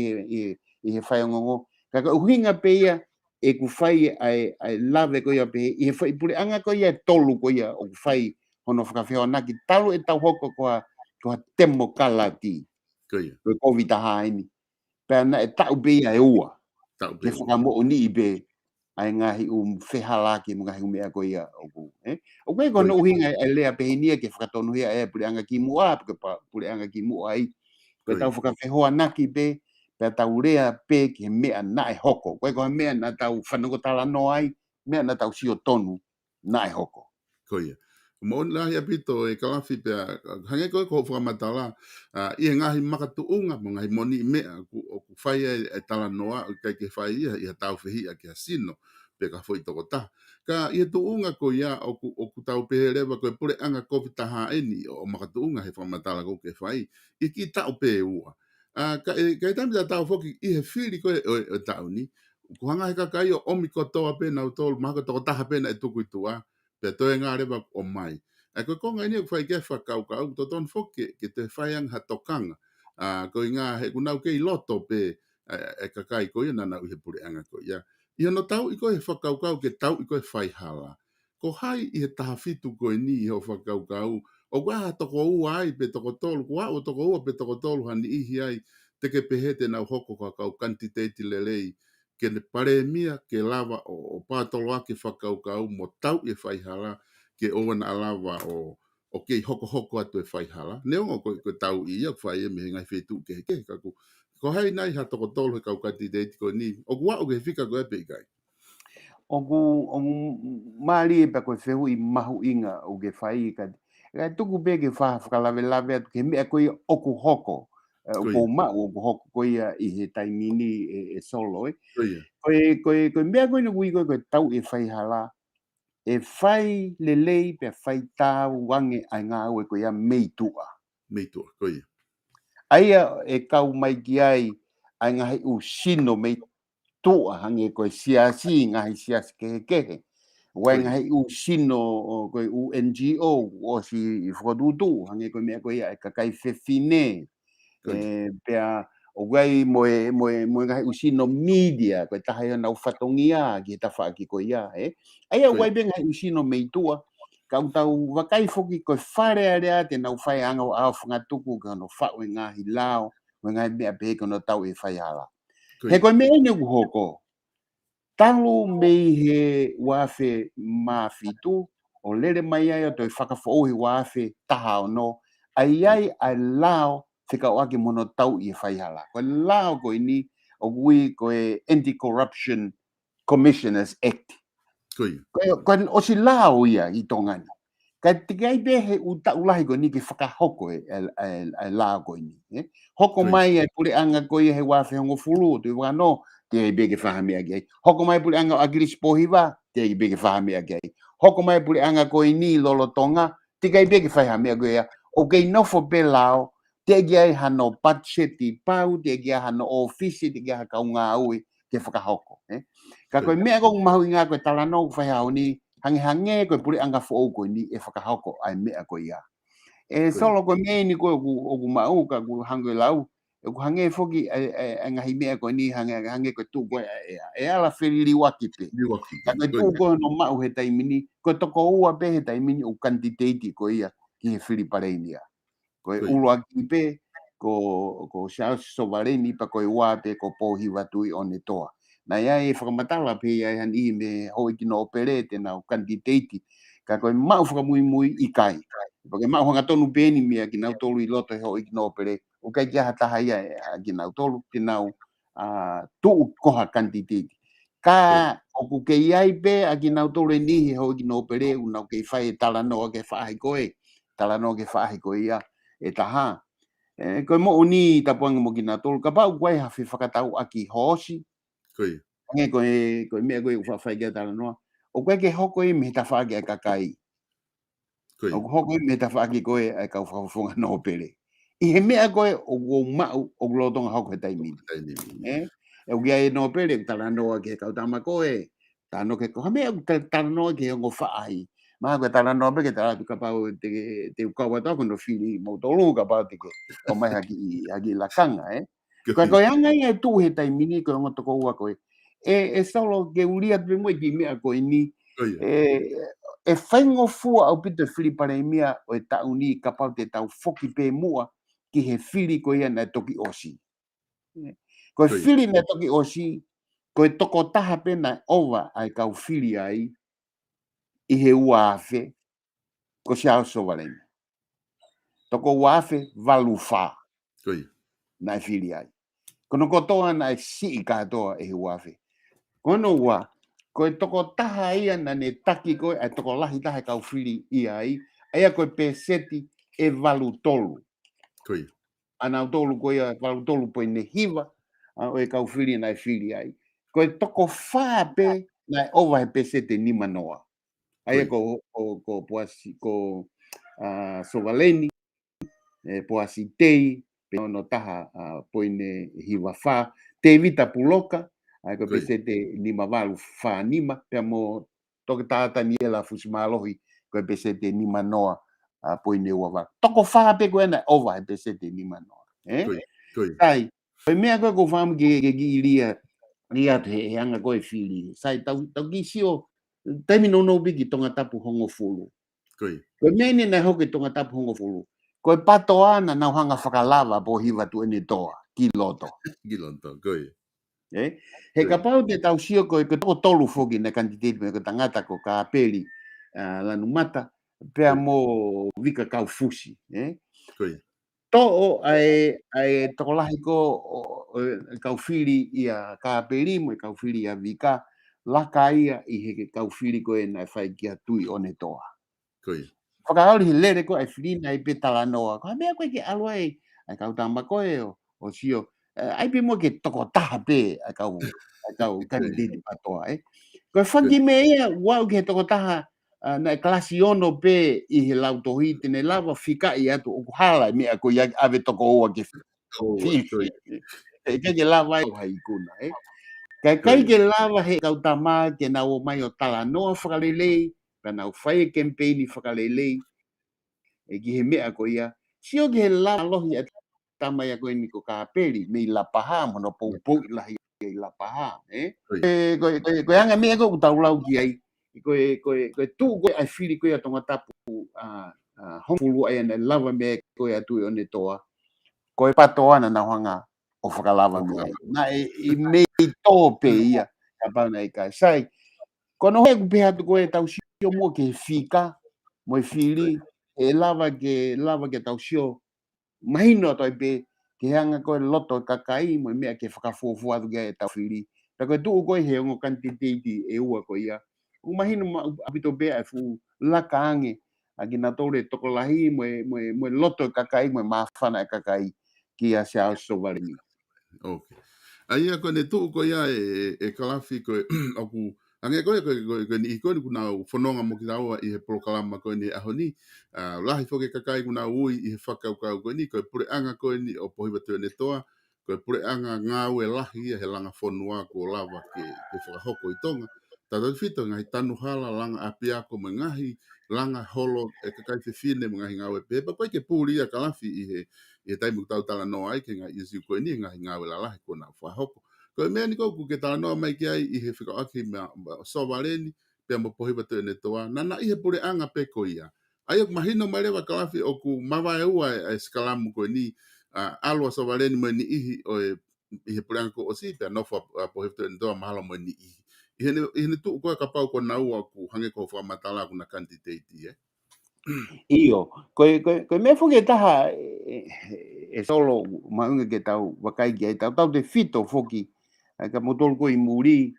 i fai ngo ka ko hinga pe ia e ku fai ai lave ko ia pe e fai pure anga ko ia tolu ko ia o fai hono whakawhia na ki talu e tau hoko ko temo kalati ko COVID haini pe na e tau be ia e ua ke whakamo o ni be ai ngahi whehalaki mo ngahi mea ko ia o koe kono uhinga e lea pe hinia ke whakatonu hia e pure anga ki mua pure anga ki mua ai ko tau whakawhihoa naki be pe tau rea pe ki mea na e hoko koe ko mea na tau whanoko tala no ai mea na tau sio tonu na e hoko koia mo la ia pito e kalafi pe hange ko whakamatala i ngahi makatuunga mo ngahi moni mea ku whai e tala noa kai ke whai ia tau whihi a ke sino pe ka foi toko ta ka ia tuunga ko ia o ku tau pe rewa ko pure anga ko taha eni o makatuunga he whakamatala ko ke whai i ki tau pe ua ka tami ta tau foki i he whiri ko e tau ni ku hanga he kakai o omi kotoa pe na utol maka toko taha pe na e tuku itua pe toi ngā rewa o mai. E koe konga ini whai ke whakau kau, to ton foke ke te whaiang ha tokanga. Koe ngā he kunau ke i loto pe e kakai koe na nau he pure anga koe ia. Ia no tau i koe whakaukau ke tau i koe whaihala. Ko hai i he taha fitu koe ni i ho whakaukau. O waha toko ua ai pe toko tolu. Ko o toko ua pe toko tolu hani ihi ai. Te ke pehete nau hoko kakau kantiteiti lelei. Ke ne pare mia ke lava o pātolo ake whakaukau mo tau i whaihala. Ke owana alava o ke hoko hoko atu e whaihala. Neongo koe tau i ia whai e me ngai whetu ke kaku. Ko hai nai ha toko tolu he kau kantiteiti koe ni. O kua o ke whika koe pe kai. O mali e pa ko fehu i mahu inga o ge fai ka ka tuku be ge fa lave lave atu ke me ko oku hoko ko ma o hoko ko ia i he taimini e solo ko me ko ni ko tau e fai hala e fai lelei pe fai ta wange ai nga o ko ia meitua ko ia aia e kau mai ki ai ai nga u sino mei tua hange ko siasi ngai siasi ke Wang hai u sino ko u NGO o si frodutu hange ko me ko ia ka kai fefine pea o gai mo ngai u sino media ko ta hai na fatongia ki ta fa ki ko ia ai o gai ben hai u sino meitua ka u tau wakai foki ko fare area te na fai anga a fanga tuku ka no fa we nga hilao we ngai me be ko no tau e fai ala he ko me ni ku hoko Talo mei he wafe mafitu o lere mai ai to whakafoohi wafe taha o no ai ai lao whika o ake mono tau i whaihala. Ko lao ko ini o gui ko e Anti-Corruption Commissioners Act. Ko o si lao ia i tongani. Ka tikai be he uta ulahi ko ni ki whakahoko e lao ko ini. Hoko mai ai pure anga ko i he wafe hongo fulu tu i no te bege fahami agi hoko mai puli anga agiris pohiva te bege fahami agi hoko mai puli anga ko ini lolo tonga te kai bege fahami agi o ke no fo belao te agi hano patseti pau te agi hano office te agi ka unga ui te whakahoko ka koe mea ko mahu inga koe talano whaiau ni hange ko puli anga fo ko ni e whakahoko ai mea ko ia solo ko me ni ko o mau ka ku hange lau ko hange foki anga hime ko ni hange ko tu ko e ala feli waki pe ka tu ko no mau he taimini ko to ko ua pe he taimini o candidate ko ia ki he fili pareinia ko ulo aki pe ko Charles Sovaleni pa ko ua pe ko po hi watui on toa na ia e whakamatala pe ia han i me hoi ki no operete na o candidate ka ko mau whakamui i kai porque mau hanga tonu peni mea ki nau tolu i loto he hoi ki no opere o kai kia hata haia ki nau tolu ki nau tuu koha kantititi. Ka o ku ke iai pe a ki nau tolu e nihi hoi ki no opere u nau ke whai e talanoa ke whaahi koe, talanoa ke whaahi koe ia e taha. Koe mo uni tapuanga mo ki nau tolu, ka pau koe hawhi whakatau aki hoosi. Nge koe mea koe whawhai kia talanoa. O koe ke hoko i me ta whaake a kakai. O hoko i me ta whaake koe a kau whawhunga no opere. I he mea koe o mau o glotonga hoko he taimini. E ugia e no pere talanoa ke kau tama koe. Tano ke koe mea talanoa ke ongo whaai. Maa koe talanoa pe ke talatu ka pau te ukawa toko no whiri mo tolu ka pau te ke. O mai haki lakanga Koe koe anga ia tu he taimini koe ongo toko ua koe. E solo ke uria pe mo ki mea koe ni. E whaingo fua au pito whiri pare mea o e tau ni ka pau te tau foki pe mua ki he whiri koe ia na toki osi. Koe whiri na toki osi, koe toko taha pena ova ai kau whiri ai i he uafe ko Charles Sovaleni. Toko uafe valu wha na whiri ai. Kono kotoa na si i katoa e he uafe. Kono ua, koe toko taha ia na ne taki koe, ai toko lahi taha kau whiri i ai, aia koe peseti e valu tolu. Ana tolu koe ia valu tolu poe ne hiva, o e kau whiri na whiri ai. Koe toko whaape na ova he pesete ni manoa. Aia ko puasi, ko Sovaleni, puasi tei, no taha poine hiwa wha, te vita puloka, ai ko pesete ni mavalu wha nima, pia mo toke tāta ni ela fusimalohi, ko pesete ni manoa poine ua toko whaape koe na ova he pesete ni manoa. Tai, koe mea koe ko whaamu ke iria Ia te anga koe whiri. Sai tau ki sio, taimi no biki tonga tapu hongo fulu. Koi. Koe mene nei hoke tonga tapu hongo fulu. Koe pato ana nau hanga whakalava po hiwa tu ene toa, ki loto. Gilonto, koi. He ka pau te tau sio koe ko toko tolu foki na kandidate me ko tangata ko ka apeli lanu mata, pea mo vika kau fusi. Koi. To ai toko lahi ko kau whiri ia ka apeli mo kau whiri ia vika, laka ia i he kau whiri ko e nai whai kia tui one toa. Koi. Whakaoli he lere ko ai whiri nai pe tala noa. Ka mea koe ke alua ai kau tama koe o sio. Ai pe mo ke toko taha pe ai kau kandidate patoa. Koe whaki me ia wau ke toko taha na klasi ono pe i he lau tohi tene lava whika i atu o hala mea ko ia ave toko oa ke whiri. Ke lava i hai kuna. Kai ke lava he kau tama ke na o mai o tala noa whakalelei, ka nau whai campaigni whakalelei, e ki he mea ko ia, sio ke he lava lohi a tama ia koe ni ko ka apeli, me i la paha, mono pou pou i lahi i la paha. Koe anga mea ko tau lau ki ai, koe tu koe ai whiri koe a tonga tapu hongfulu ai ana lava mea koe atu i one toa, koe pato ana na hanga o whakalava mea. Na i mei tō pe ia, ka pauna i kai. Sai, kono hei kupe hatu koe tau sio mua ke whika, mo i whiri, e lava ke tau sio, mahino toi pe, ke hanga koe loto kakai, mo i mea ke whakafuafua atu ke tau whiri. Ta koe tuu koe he ongo kantiteiti e ua koe ia. U mahino apito pe ai fu laka ange, a ki na tōre toko lahi, mo loto kakai, mo mawhana kakai, ki a se au sovarini. Okay. Aia koe ne tuu koe ia e kalafi koe aku ange koe ni koe ni kuna whanonga mo ki raua i he prokalama koe ni ahoni lahi whoke kakai kuna ui i he whakaukau koe ni koe pure anga koe ni o pohiwa tue ne toa koe pure anga ngāu e lahi ia he langa whanua ko lava ke whakahoko i tonga tātou whito ngahi tanu hala langa api ako me ngahi langa holo e kakai whiwhine me ngahi ngāu e pepa koe ke pūri ia kalafi i he taimu tau tala noa ai ke ngahi isi koe ni ngahi ngāu e lalahi kona whahoko. Koe mea ni kou ke tala noa mai ki ai i he whikaaki mea sovareni pia mo pohiwa tue ne toa nana i he pure anga pe ko ia. Ai ok mahino mai rewa kalafi o ku mawae ua e skalamu koe ni alua sovareni mo ni ihi o i he pure anga ko o si pia nofa pohiwa tue ne toa mahalo mo ni ihi. I hene tuu koe ka pau ko na ua ku hange ko whamatala ku na kanditeiti Iyo, koe me fuke taha e solo maunga ke tau wakai ki ai tau te fito foki ka motol ko i muri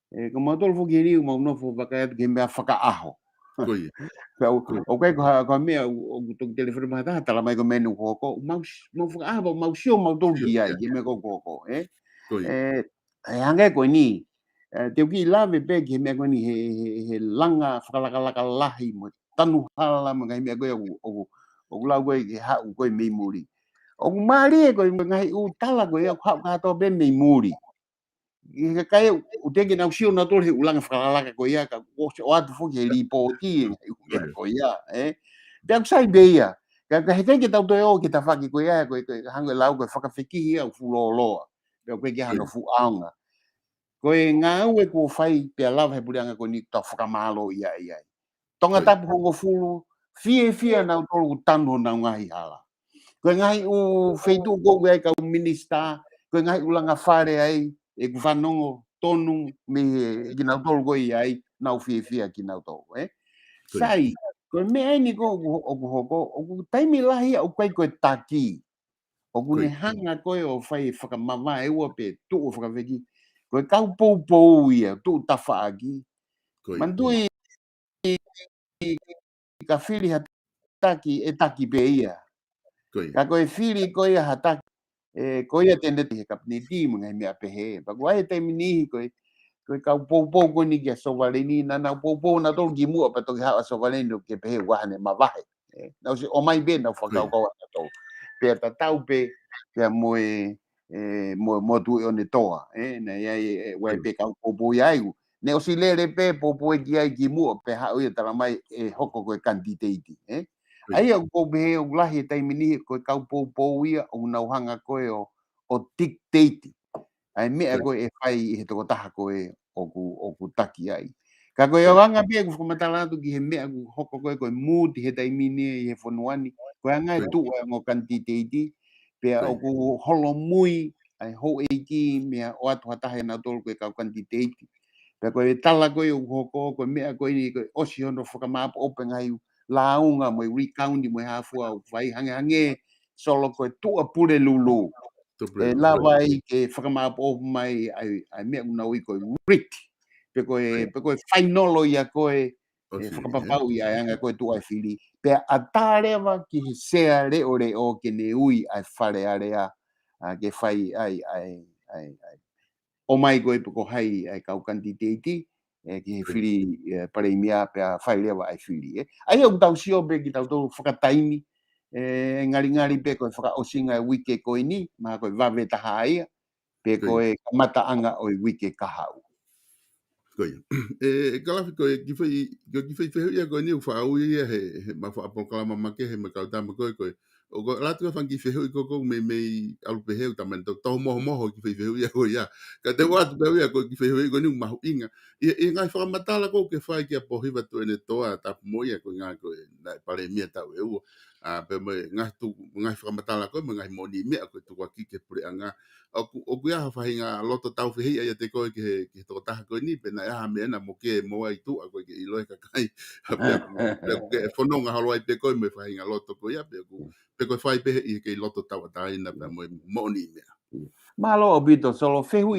ka motol foki riu mau nofo wakai atu ke mea whakaaho. Koe. O kai ko mea o tuk telefone maha taha tala mai ko menu koko mau whakaaho mau sio mau tol ki ai ke mea koko hangai koe ni te uki lave pe ke mea koe ni he langa whakalaka lahi mo tanu hala mo ngai mea koe o lau koe ke hau koe mei muri. O maari e koe ngai u tala koe au hau kato pe mei muri. I kai u teke nau sio na tole he ulanga whakalaka koe ia ka o atu foki he ripoti e koe ia. Te au sai beia. Ka he ke tau toe o ke ta whaki koe ia koe hango e lau koe whakawhikihi au fuloloa. Pea koe ke hano fu aunga. Koe ngā ue ko whai pia lawa he purianga koe ni tau whakamalo ia ia. Tonga tapu hongo fulu, fia nau tolu tanu nau ngahi hala. Koe ngahi u wheitu koe ai kau minista, koe ngahi ulanga whare ai, e ku whanongo tonu me ki nau tolu koe ai, nau fia ki nau tolu. Sai, koe mea ni ko oku hoko, oku taimi lahi au koe taki. Oku ne hanga koe o whai whakamama e ua pe tuu whakawheki. Koe kau pou ia, tuu tawha aki. Mandui ka whiri hataki e taki pe ia. Ka koe whiri koe hataki, koe a tende te he kapniti mga mea pehe. Pa koe te minihi koe kau pou koe ni kia sovaleni, na nau pou na tolu ki mua pa toki hawa sovaleni o ke pehe wahane mawahe. Nau se o mai be nau whakau kaua na tolu. Pea ta tau pe, pea moe tu o ne toa. Na iai wai pe kau pou iaigu. Ne o si lere pe popo e ki ai ki mua pe hau ia tala mai e hoko koe kanditeiti. Ai au kou pehe o lahi e taimini koe kau pou ia o nau hanga koe o dictate. ai mea Koe. koe e whai i he toko taha koe o ku taki ai. Ka koe Koe. au anga pia ku whakamatala atu ki he mea ku hoko koe mood he taimini i he whanuani. Koe anga e Koe. tu ai ngō kanti teiti. Pea Koe. o ku holo mui ai ho eiki mea o atu hatahe na tolu koe kau kanti teiti. Pea koe tala koe o hoko koe mea koe ni koe osi hono whakamapa open ai launga mo recounti mo hafua o whai hange solo koe tua pure lulu. Tupule lu. Lava i ke whakamapa open mai ai mea unau i koe Rick. Pe koe whainolo ia koe O e whiri, whakapapau i ai anga koe tua whiri. Pea a tārewa ki he sea reo ke ne ui ai whare area ke whai ai o mai koe pako hai ai kau kanti teiti ki he whiri pare mea pea whai rewa ai whiri. Ai au tau sio pe ki tau tau whakataimi ngari pe koe whakaosinga wike koe ni ma koe wawe taha ia pe koe kamata anga o wike kahau. Koe. Kalafi koe ki whai ia koe ni u whaau ia he ma whaapokalama make he ma kautama koe koe. O ko latu ka whangi wheheu i koko me alu peheu taman tau moho ki wheheu ia koe ia. Ka te watu peheu ia koe ki wheheu i koe ni mahu inga. I ngai whakamatala koe ke whai ki a pohiwa tu ene toa tapu mo ia koe ngai koe na pare mia tau e ua. Pe me ngai whakamatala koe me ngai moni mea koe tukua ki ke pure anga. O ku ia whahinga loto tau whihia ia te koe ki he toko taha koe ni pe na ia mea na mo ke mo ai tu a koe ke iloe kakai. Pe ku ke whanonga halo ai pe koe me whahinga loto koe ia pe koe whai pe i ke loto tau ataina pe mo moni mea. Malo o bito solo fehu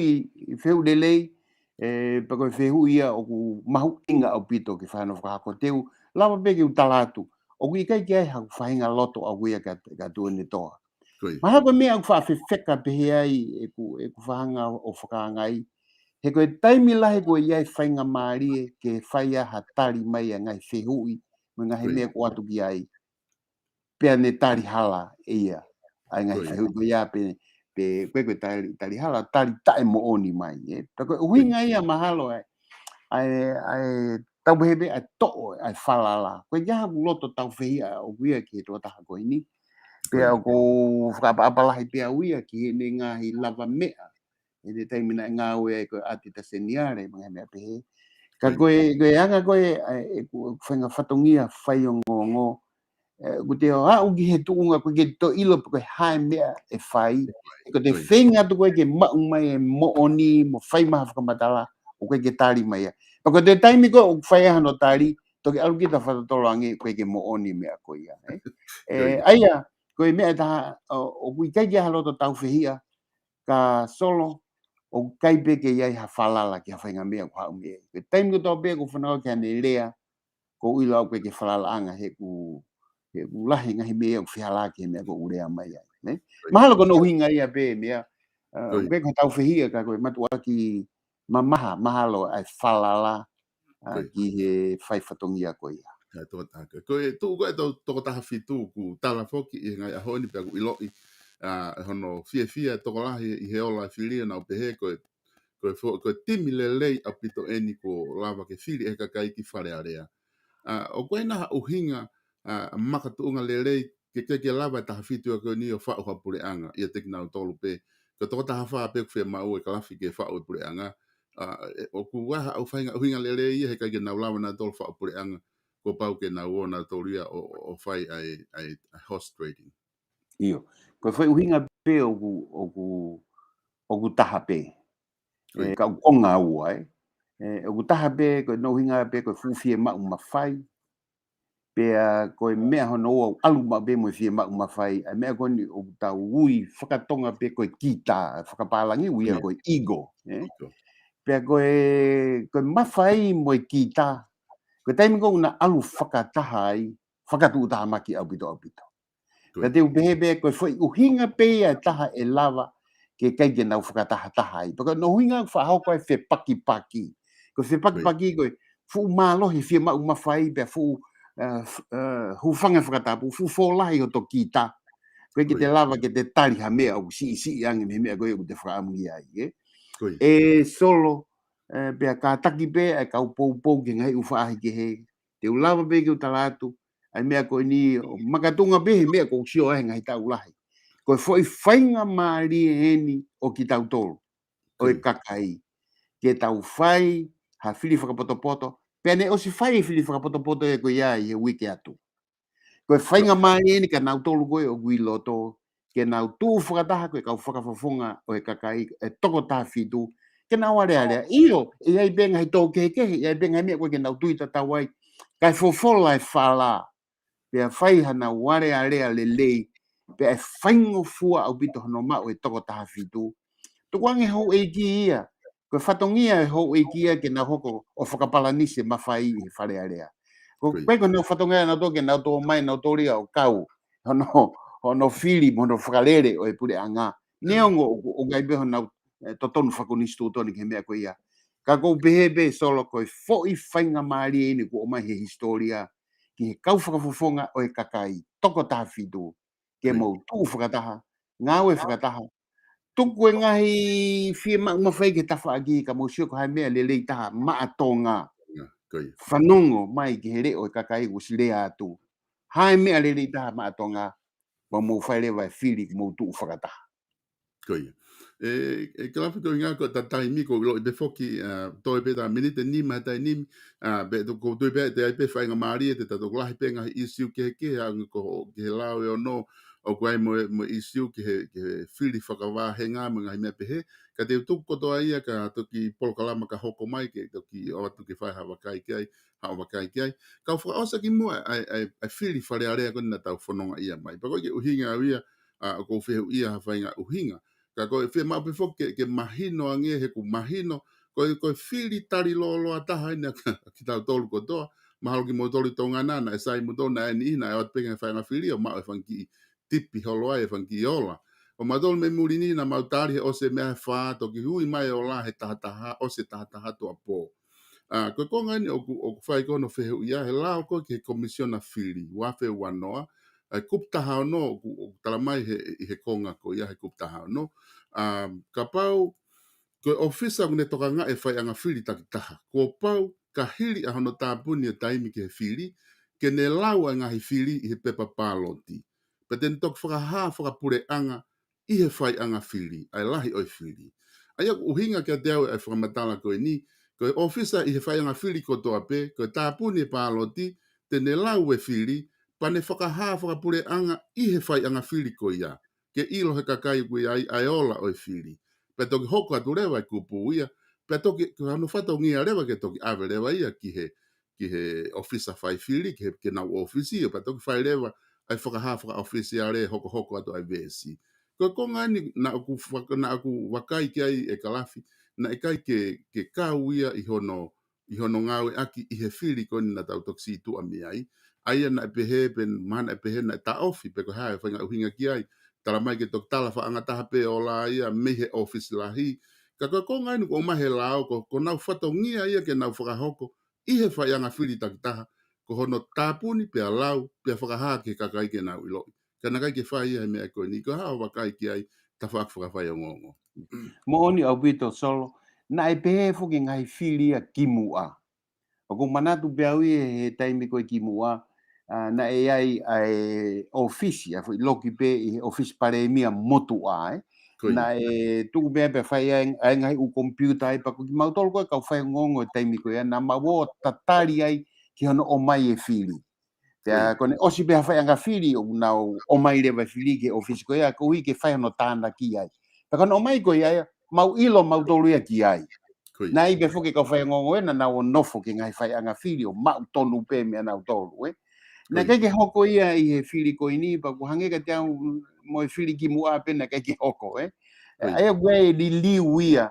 lelei pe koe fehu ia o ku mahu inga o bito ki whano whakako teu lava pe ki utalatu. O ku ikai ki ai haku whahinga loto a kuia ka tuene toa. Koe. Maha koe mea ku whawhewheka pehe ai e ku whahanga o whakaangai. He koe taimi lahi koe iai whainga maarie ke whaia ha tari mai a ngai whehui me ngai mea ko atu ki ai. Pea ne tari hala ia ai ngai whehui koe ia pe koe tari hala tari tae mo oni mai. Pe koe uhinga ia mahalo ai tau hebe ai to'o ai whalala. Koe jaha ku loto tau whehia o kuia ki he toa taha koe ni. Pea ko whakapapalahi pea uia ki ne ngahi lava mea. E te taimina ngā ue koe ati ta seniare mga mea pehe. Ka koe anga koe whenga whatongia whai o ngongo. Ko te o uki he tuunga koe ke to ilo koe hae mea e whai. Ko te whenga tu koe ke mau mai e mooni mo whai maha whakamatala o koe ke tari mai. Pa ko te taimi koe o whai aha no tari toke alu kita whatatolo ange koe ke mooni mea koe ia. Aia koe mea taha o kui kai kia haloto tau whihia ka solo o kai pe ke iai ha whalala ki ha whainga mea ko hau mea. Ke taimi ko tau pea ko whanau ki ane lea ko uila au koe ke whalala anga he ku lahi ngahi mea o whihala ki mea ko urea mai ai. Mahalo kono uhinga ia pe mea koe ko tau whihia ka koe matua ki mamaha mahalo ai whalala ki he whai whatongia koe ia. Koe tu koe toko taha whitu ku tala foki i ngai ahoni pia ku iloi hono fia toko lahi i he ola whiria na upehe koe timi lelei a pito eni ko lava ke whiri e kakai ki whare area. O koe naha uhinga makatuunga lelei ke lava taha whitu a koe ni o whao hapure anga i a tekina o tolu pe. Ko toko taha wha pe ku whia mau e kalafi ke whao e pure anga. O ku waha au whainga uhinga lelei i he kai ke nau lava na tolu whao pure anga. Ko pau ke na uona toria o whai ai horse trading. Iyo. Ko whai uhinga pe o ku taha pe. Ka ukonga ua o ku taha pe ko no uhinga pe ko fufie ma umawhai. Pea ko mea hono o alu ma be mo fie ma umawhai. A mea ko ni o tau ui whakatonga pe ko kita. Whakapalangi ui ko ego. Pea ko mawhai mo kita. Ko taimi ko una alu whakataha ai. Whakatu taha maki au pito. Ka te upehebe ko foi uhinga pe a taha e lava ke kai ke nau whakataha taha ai. Paka no uhinga whahau koe whe paki. Ko whe paki koe fu malohi whia mau mawhai pe fu hufanga whakatapu fu folahi o to kita. Koe ke te lava ke te tari ha mea au si ange me mea koe o te whaamungi ai. E solo pea ka taki pe e kau pou ke ngai uwhaahi ke he. Te ulava pe ke utalatu. Ai mea koe ni makatunga behe mea ko sio ai ngai tau lahi. Koe foi whainga maari eni o ki tau tolu. o e kakai. Ke tau whai, ha whiri whakapoto-poto, pene o si whai e whiri whakapoto-poto e koe ia i he wiki atu. Koe whainga mai e ni ka nau tolu koe o gui loto, ke nau tū whakataha koe kau whakawhawhunga o e kakai, e toko tā whitu, ke nau are area. Io, e ai benga hei tō kekehe, e ai benga hei mea koe ke nau tui tatau ai, kai fofola e whala, pea whai hana ware area le lei, pea e whaingo fua au bito hano mau e toko tā whitu. Tukuange hou e ki ia, koe whatongia e hou e ki ia ke nau hoko o whakapalanise mawhai i whare area. Koe koe nau whatongia nau toke nau tō mai nau tōria o kau, hono whiri mono whakalere o e pure anga. Neongo o gaibeho nau totonu whakonistu tōni ke mea koe ia. Ka kou behebe solo koe fōi whainga maari e ni ko o mai he historia, ki he kau whakafofonga o e kakai, toko tā whitu, ke mau tū whakataha, ngāwe whakataha, tuku e ngahi whia mawhai ke tawha aki ka mo sio ko hai mea lelei taha maa tonga whanongo mai ki he reo e kakai ko sirea atu. Hai mea lelei taha maa tonga ma mo whai lewa e whiri mo tu whakataha. Koia. E kalafi ko ngā ko tatai mi ko lo i befoki toi peta minute ni matai ni be to ko toi pe te ai pe whainga maari e te tato lahi pe ngahi isiu ke ko ke lao e ono o koe mo isiu ki he whiri whakawāhenga mo ngahi mea pehe, ka te utuku kotoa ia ka toki polokalama ka hoko mai ke toki o atu ke whai hawa kai kiai, ka whakaosa ki mua ai whiri whare area koni na tau whanonga ia mai. Pako ke uhinga au ia, ko whihu ia ha whainga uhinga, ka koe whia mau pefo ke mahino ange he ku mahino, koe whiri tari lolo ataha ina ki tau tolu kotoa, mahalo ki mo tolu tonga nana, e sai mo tona e ni ina, e wat penga whainga whiri o mau e whanki tipi holo ai e whanki ola. O madol me murini na mautari he ose mea wha toki hui mai o la he tahataha, ose tahataha tua po. Koe konga ni o whai kono whihu ia, he lao koe ke komisiona whiri, wafe wanoa, kuptaha no o talamai he konga ko ia he kuptaha no. Ka pau, koe ofisa kune toka nga e whai anga whiri takitaha. Ko pau, ka hiri a hono tāpuni e taimi ke he whiri, ke ne lau a ngahi whiri i he pepa pāloti. Peten tok whakaha whakapure anga i he whai anga whiri, ai lahi oi whiri. Ai aku uhinga kia te au e whakamatala koe ni, koe ofisa i he whai anga whiri kotoa pe, koe tāpuni e pāloti, te ne lau e whiri, pane whakaha whakapure anga i he whai anga whiri ko ia. Ke ilo he kakai koe ai ola oi whiri. Pe toki hoko atu rewa i kupu ia, pe toki hano whatongia rewa ke toki awe rewa ia ki he ofisa whai whiri, ke nau ofisi, pe toki whai rewa ai whakaha whaka ofisi a re hoko atu ai vesi. Koe konga ni na aku wakai ki ai e kalafi, na e kai ke kau ia i hono ngawe aki i he whiri koni na tau toksi tu ami ai. Aia na e pehe, mana e pehe na e ta ofi, pe ko hae whainga uhinga ki ai, tala mai ke tok tala wha angataha pe o la ia, mehe office lahi. Ka koe konga inu ko mahe lao, ko nau whatongia ia ke nau whakahoko, i he whai anga whiri takitaha, ko hono tāpuni pe a lau, pe a whakaha ke kakai ke nau iloi. Ka nakai ke whai ia he mea koe ni, ko hao wakai ki ai, ta whakawhai o ngongo. Mo oni au bito solo, na e pehe fuki ngai whiri a kimua. O ko manatu pe au he taimi koe kimua, na e ai ofisi, a fui loki pe i ofisi pare mia motu ai. Na e tuku pe pe whai ai ngai u computer ai, pa ko ki mautolo koe kau whai ngongo e taimi koe, na mawo tatari ai ki hono o mai e whiri. Pea kone osi pe whai anga whiri, o nau o mai rewa whiri ke ofisi koe, a ko hui ke whai hono tāna ki ai. Pa kono o mai koe ai, mau ilo mau tolu ia ki ai. Na i be foke kau whai ngongo e, na nau o nofo ke ngai whai anga whiri, o mau tonu pe mea nau tolu e. Na keke hoko ia i he whiri koe ni, pa ku hange ka te au mo e whiri ki mua pe na keke hoko e. Aia koe e li liu ia,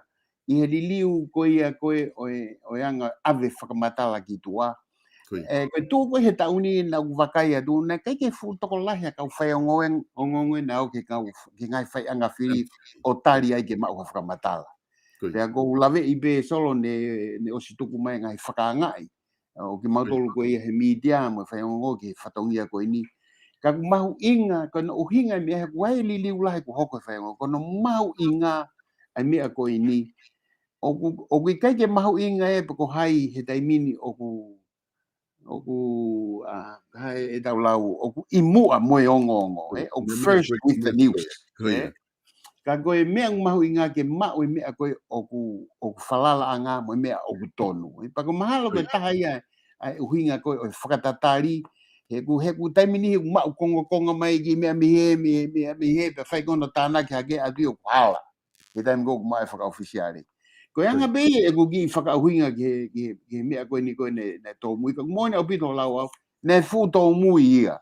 i he li liu koe ia koe o anga ave whakamatala ki tua. Koe tū koe he tauni na wakai atu, na keke fu toko lahi a kau whai ongongoe na au ke ngai whai anga whiri o tari ai ke mau whakamatala. Pea ko lawe i be solo ne osi tuku mai ngai whakaangai. O ki mautolu koe ia he media mo whai ongo ki whatongia koe ni. Ka ku mahu inga, kono uhinga mea he kuai li liu lahi ku hoko whai ongo. Kono mahu inga ai mea koe ni. O ku kai ke mahu inga e pako hai he taimini o ku hai e tau lau, o ku imua moe ongo. O ku first with the news. ka koe mea mahu inga ke mau e mea koe oku whalala anga mo mea oku tonu. I pako mahalo koe taha ia ai uhinga koe o whakatatari heku taimini heku mau konga mai ki mea mihe pe whai kono tāna ki hake atu o kuhala. He taimi koku mai whakaofisiare. Koe anga bei e ku ki whakauhinga ki mea koe ni koe ne tō mui. Ka moene au pito lau au, ne fu tō mui ia.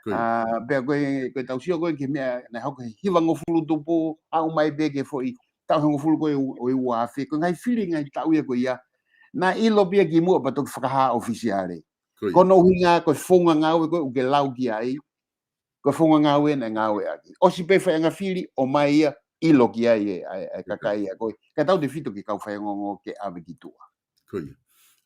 Pea koe tausio koe ke mea na hauka hiwa ngofulu tupo au mai beke foi tau ngofulu koe o ua afe koe ngai feeling ngai tau ia koe ia na ilo pia ki mua patok whakaha ofisiare kono hinga koe fonga ngawe koe uke lau ki ai koe fonga ngawe na ngawe aki osi pe whai anga fili o mai ia ilo ki ai e kakai ia koe ka tau te fito ki kau whai ngongo ke ave ki tua koe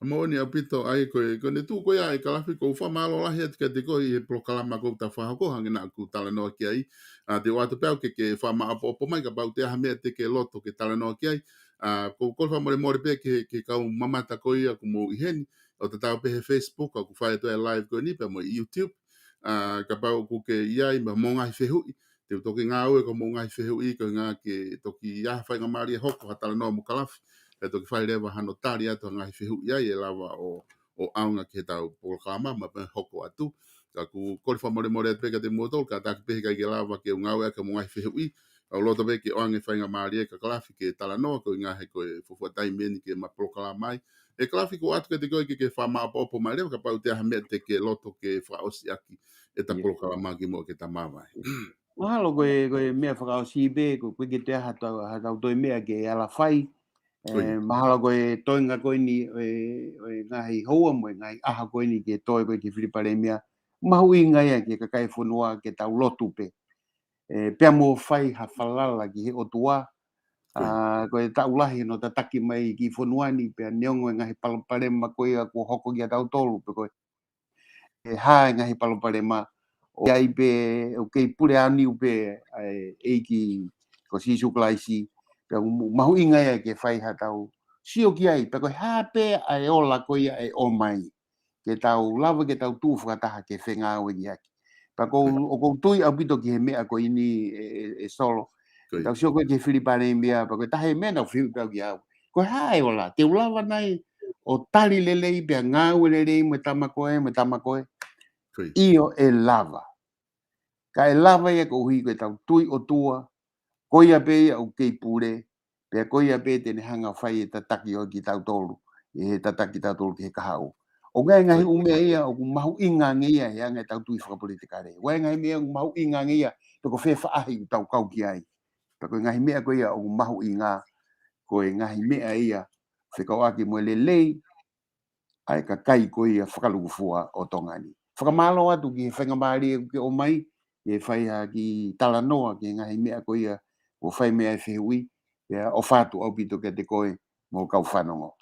mo ni apito ai koe ne tu koe ai kalafi ko fa malo la het ke te koe e proklama ko ta fa ko hangina ku tala no ki ai a te watu pau ke fa ma po mai ka pau te ha me te ke loto ke tala no ki ai a ko fa mo pe ke ka mama ta ko ia ku mo i hen o te tau pe Facebook ku fa to live ko ni pe mo YouTube a ka pau ku ke ia i mo ngai fehu te to ke ngau ko mo ngai fehu i ko nga ke to ki ya fa nga mari hoko tala no mo kalafi e toki whai rewa hano tari atu ngai whihu iai e lawa o aunga ke tau polokama ma pe hoko atu. Ka ku kori whamore more at peka te motol, ka taki pehe kai ke lawa ke ungawe ake mo ngai whihu i. Au loto pe ke oange whainga maari e ka kalafi ke tala noa ko ngahe koe fufua taimeni ke ma polokama mai. E kalafi ko atu ke te koe ke whama apa opo mai rewa ka pau te hamea te ke loto ke whaosi aki e ta polokama ki mo ke ta mawai. Mahalo koe mea whakaosi be, koe ke te hatau toi mea ke ala whai. Mahalo koe toinga koe ni ngahi hoa mo ngahi aha koe ni ke toi koe ki whiripare mea. Mahu i ngai ke kakai whanua ke tau lotu pe. Pea mo whai ha whalala ki he otua. Koe tau lahi no ta taki mai ki whanua ni pea neongo ngahi palapare ma koe a ko hoko ki a tau tolu pe koe. Hae ngahi palapare ma. O iai pe o kei pure ani upe eiki ko sisu klaisi. Mahu inga ia ke whai ha tau sio ki ai, peko hape ai ola ko ia e o mai. Ke tau lava ke tau tū whakataha ke whenga o i aki. Peko o kou tui au pito ki he mea ko ini e solo. Tau sio koe ke whiripare mea, peko tahe mea nau whiripare ki au. Ko hae ola, te ulawa nai o tali lelei pia ngāu lelei me tamakoe. Io e lava. Ka e lava ia ko hui koe tau tui o tua, koia pe au kei pure, pe koia pe tene hanga whai e tataki o ki tau tolu, e he tataki tau tolu ki he kahau. O ngai ngahi umea ia, o ku mahu inga ngia ia, ngai tau tui whakapolitikare. Wai ngai mea o mahu inga ngia, pe ko whewha ahi tau kau ki ai. Pe ko ngahi mea ko ia, o ku mahu inga, ko e ngahi mea ia, whekau aki mo lelei, ai ka kai ko ia whakalugufua o tongani. Whakamalo atu ki he whaingamari ke o mai, e whai ha ki tala noa, ki ngahi mea ko ia, o whai mea e whihui, o whātu au pito ke te koe, mo kau whanongo.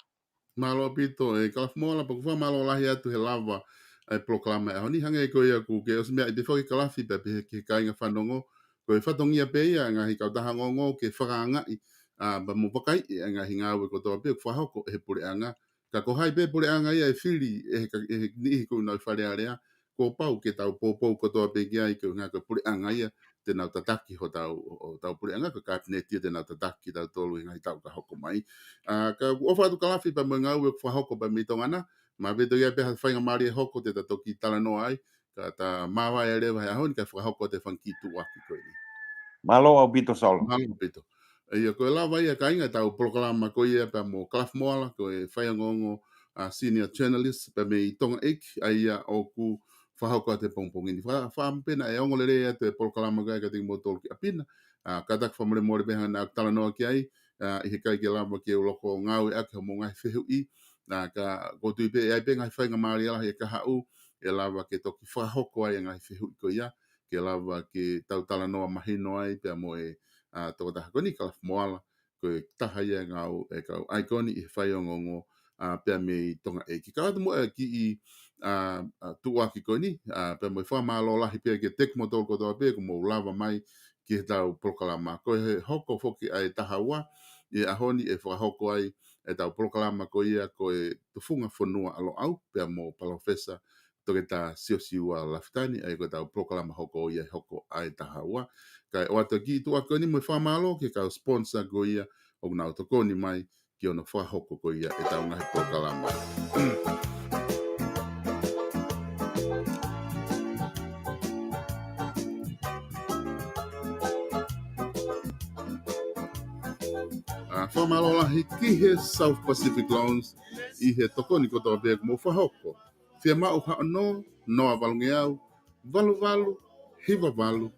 Malo pito e kalaf mola pa kufa malo lahi atu he lava e proklama e honi hanga e ko ia ku ke os mea i te whaki kalafi pe ke kainga whanongo ko e whatongia pe ia ngahi kau taha ngongo ke whakaangai ba mo pakai e ngahi ngāwe ko toa pe whahoko he pure anga ka ko hai pe pure anga ia e whiri e nihi ku nau whare area ko pau ke tau pōpou ko toa pe kia i ko ngā ko pure anga ia te nau tataki ho tau pure anga ko kāpineti te nau tataki tau tolu i ngai tau ka hoko mai. Ka ofa tu kalafi pa mga ue kwa hoko pa mitongana ma vedo ia pe whainga mari e hoko te toki tala no ai ka ta mawa e rewa hea honi ka whakahoko te whankitu waki koe ni. Malo au pito solo. Malo pito. Ia koe lawa ia ka inga tau proklama koe ia pa mo Kalaf Moala koe whaingongo senior journalist pa me i tonga ek ai ia o ku whahoko te pongpongini. Whampena e ongo le rea te proklama koe ka tingi mo tolu ki apina. Katak whamore more beha na tala noa ki ai. I he kai ke lama ke o loko ngau e ake mo ngai whihu i. Nā ka kotui pe e ai pe ngai whainga maari ala he kaha u. E lava ke toki whahoko ai ngai whihu i ko ia. Ke lava ke tautala noa mahino ai pe mo e toko taha koni Kalaf Moala. Ko e taha ia ngau e kau aikoni i whai o ngongo pe me i tonga e. Ki kawata mo e ki i tuaki koni. Pe mo i whamalo lahi pe ke tek mo toko toa pe ko mo lava mai ki he tau proklama. Ko he hoko foki ai taha ua. I ahoni e whakahoko ai e tau proklama ko ia ko e tufunga whanua alo au pia mo palofesa toke ta sio siua laftani ai ko tau proklama hoko ia hoko ai taha ua Kai o ata ki tu ako ni mo whamalo ke ka sponsor ko ia o nga o tokoni mai ki ona whahoko ko ia e tau ngahi pokalama. Whamalo lahi ki he South Pacific Loans i he tokoni ko tō pēk mo whahoko. Whia mau hao noa valungi au, valu, hiva valu,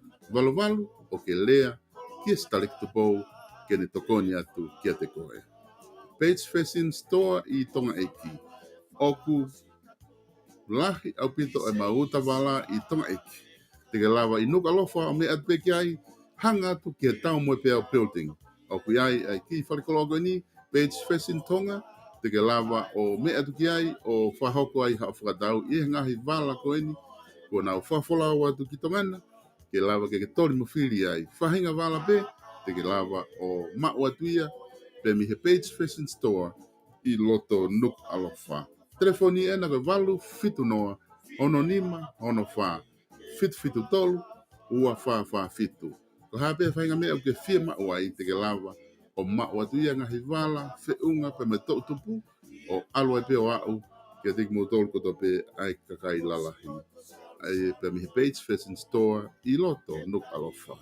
o ke lea, ki e stalik tupou, ke ne tokoni atu kia te koe. Page Fashion Store i Tonga Eki. Oku lahi au pito e mauta wala i Tonga Eki. Te ke lava i nuka lofa o me atu peki ai, hanga atu ki e tau moe pēo building. Oku iai ai ki wharekologo ni, Page Fashion Tonga, te ke lava o me atu ki ai, o whahoko ai hao whakatau, i ngahi wala ko eni, ko nau whafola o atu ki tongana, ke lava ke tori mo whiri ai. Whahinga wala pe, te ke lava o mau atu ia, pe mi he Page Fashion Store, i loto nuk alofa. Telefoni ena ko valu fitu noa, ono nima, ono wha. Fitu tolu, ua wha fitu. Ko hape whainga mea ke fia mau ai, te ke lava, o mau atu ia ngahi wala, whiunga pe me tau tupu, o alo ai pe o au, ke te mo tolu koto pe ai kakai lalahi. Ai pe mi he Page Fashion Store, i loto nuk alofa.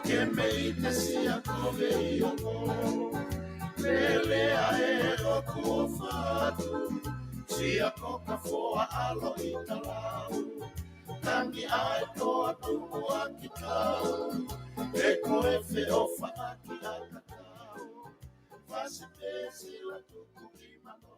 Ke mei te sia kove i ongo, lele a e o kua whatu, sia koka foa alo i talau, tangi ai toa tuku a ki tau, e koe whi ofa a ki a kakau, whasi pe sila tuku i mano.